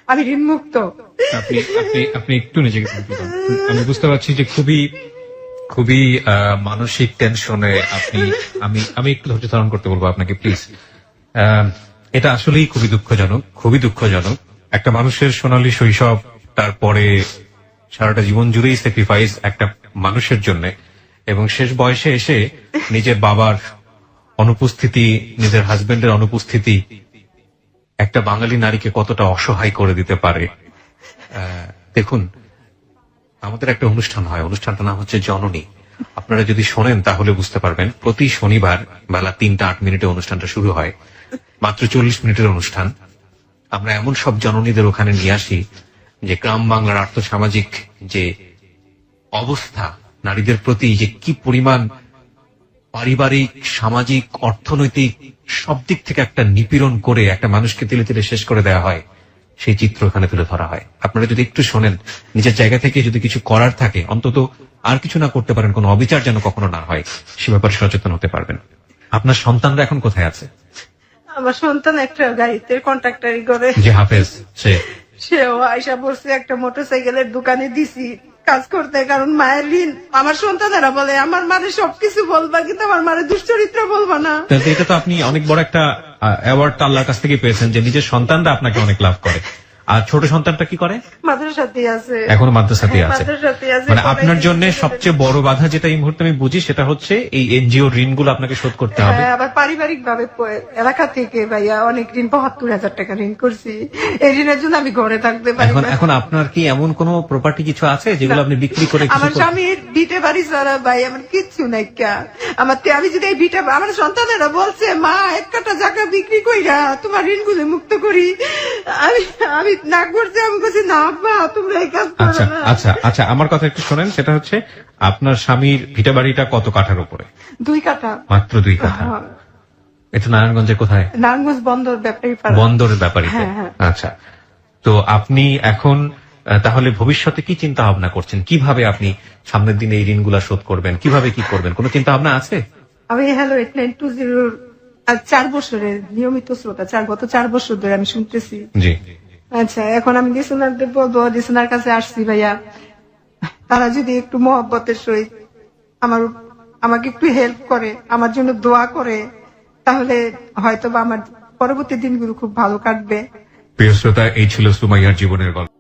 আমি ঋণ মুক্ত। আপনি একটু নিজেকে শান্ত করুন। আমি বুঝতে পারছি যে খুবই মানসিক টেনশনে আপনি। আমি একটু ধৈর্য ধারণ করতে বলবো আপনাকে প্লিজ। এটা আসলেই খুবই দুঃখজনক। একটা মানুষের সোনালী শৈশব, তারপরে সারাটা জীবন জুড়েই স্যাক্রিফাইস একটা মানুষের জন্য, এবং শেষ বয়সে এসে নিজের বাবার অনুপস্থিতি, নিজের হাজবেন্ডের অনুপস্থিতি একটা বাঙালি নারীকে কতটা অসহায় করে দিতে পারে। দেখুন, আমাদের একটা অনুষ্ঠান হয়, অনুষ্ঠানটার নাম হচ্ছে জননী। আপনারা যদি শোনেন তাহলে বুঝতে পারবেন। প্রতি শনিবার বেলা 3টা 8 মিনিটে অনুষ্ঠানটা শুরু হয়, মাত্র 40 মিনিটের অনুষ্ঠান। আমরা এমন সব জননীদের ওখানে নিয়ে আসি যে গ্রাম বাংলার আর্থসামাজিক যে অবস্থা, নারীদের প্রতি যে কি পরিমাণ পারিবারিক, সামাজিক, অর্থনৈতিক সব দিক থেকে একটা নিপীড়ন করে একটা মানুষকে তিলে তিলে শেষ করে দেওয়া হয়, সেই চিত্র এখানে তুলে ধরা হয়। আপনারা যদি একটু শোনেন, নিজের জায়গা থেকে যদি কিছু করার থাকে, অন্তত আর কিছু না করতে পারেন, কোনো অবিচার যেন কখনো না হয়, সে ব্যাপারে সচেতন হতে পারবেন। আপনার সন্তানরা এখন কোথায় আছে? আমার সন্তান একটা গাড়িতে কন্ট্রাক্টারি করে, যে হাফেজ, সেও আয়সা পড়ছে একটা মোটরসাইকেলের দোকানে দিছি কাজ করতে, কারণ মায়ের ঋণ। আমার সন্তানেরা বলে আমার মারে সবকিছু বলবা, কিন্তু আমার মারে দুশ্চরিত্র বলবা না। এটা তো আপনি অনেক বড় একটা অ্যাওয়ার্ড আল্লাহর কাছ থেকে পেয়েছেন যে নিজের সন্তানরা আপনাকে অনেক লাভ করে। আর ছোট সন্তানটা কি করে? মাদ্রাসাতেই আছে, এখনো মাদ্রাসাতেই আছে। মাদ্রাসাতেই আছে। মানে আপনার জন্য সবচেয়ে বড় বাধা যেটা এই মুহূর্তে আমি বুঝি, সেটা হচ্ছে এই এনজিও ঋণগুলো আপনাকে শোধ করতে হবে। আবার পারিবারিক ভাবে এলাকা থেকে ভাইয়া অনেক ঋণ, 72,000 টাকা ঋণ করছি। এই ঋণের জন্য আমি ঘরে থাকতে পারি না। এখন আপনার কি এমন কোন প্রপার্টি কিছু আছে যেগুলো আপনি বিক্রি করে? আমার স্বামীর ভিটে বাড়ি ছাড়া ভাই আমার কিচ্ছু নাই। আমি যদি এই ভিটে, আমার সন্তানেরা বলছে মা 1 কাঠা জায়গা বিক্রি কইরা তোমার ঋণগুলো মুক্ত করি, আমি না করছি। আমি বলছি না আব্বা, তোমরা এই কাজ করো না। আচ্ছা, আমার কথা একটু শোনেন। সেটা হচ্ছে আপনার স্বামীর ভিটা বাড়িটা কত কাঠার উপরে? 2 কাঠা। মাত্র 2 কাঠা। এটা নারায়ণগঞ্জে কোথায়? নারায়ণগঞ্জ বন্দর ব্যাপারী। বন্দরের ব্যাপারীতে। আচ্ছা, তো আপনি এখন তাহলে ভবিষ্যতে কি চিন্তা ভাবনা করছেন? কিভাবে আপনি সামনের দিনে এই ঋণগুলা শোধ করবেন? কিভাবে কি করবেন? কোনো চিন্তা ভাবনা আছে? আমি হ্যালো 8920 4 বছরের নিয়মিত শ্রোতা, গত 4 বছর ধরে আমি শুনতেছি। জি। আচ্ছা, এখন আমি লিসনারদের বলবো, লিসনার কাছে আসছি ভাইয়া, তারা যদি একটু মহব্বতের সহিত আমাকে একটু হেল্প করে, আমার জন্য দোয়া করে, তাহলে হয়তো বা আমার পরবর্তী দিনগুলো খুব ভালো কাটবে। প্রিয় শ্রোতা, এই ছিল সুমাইয়ার জীবনের গল্প।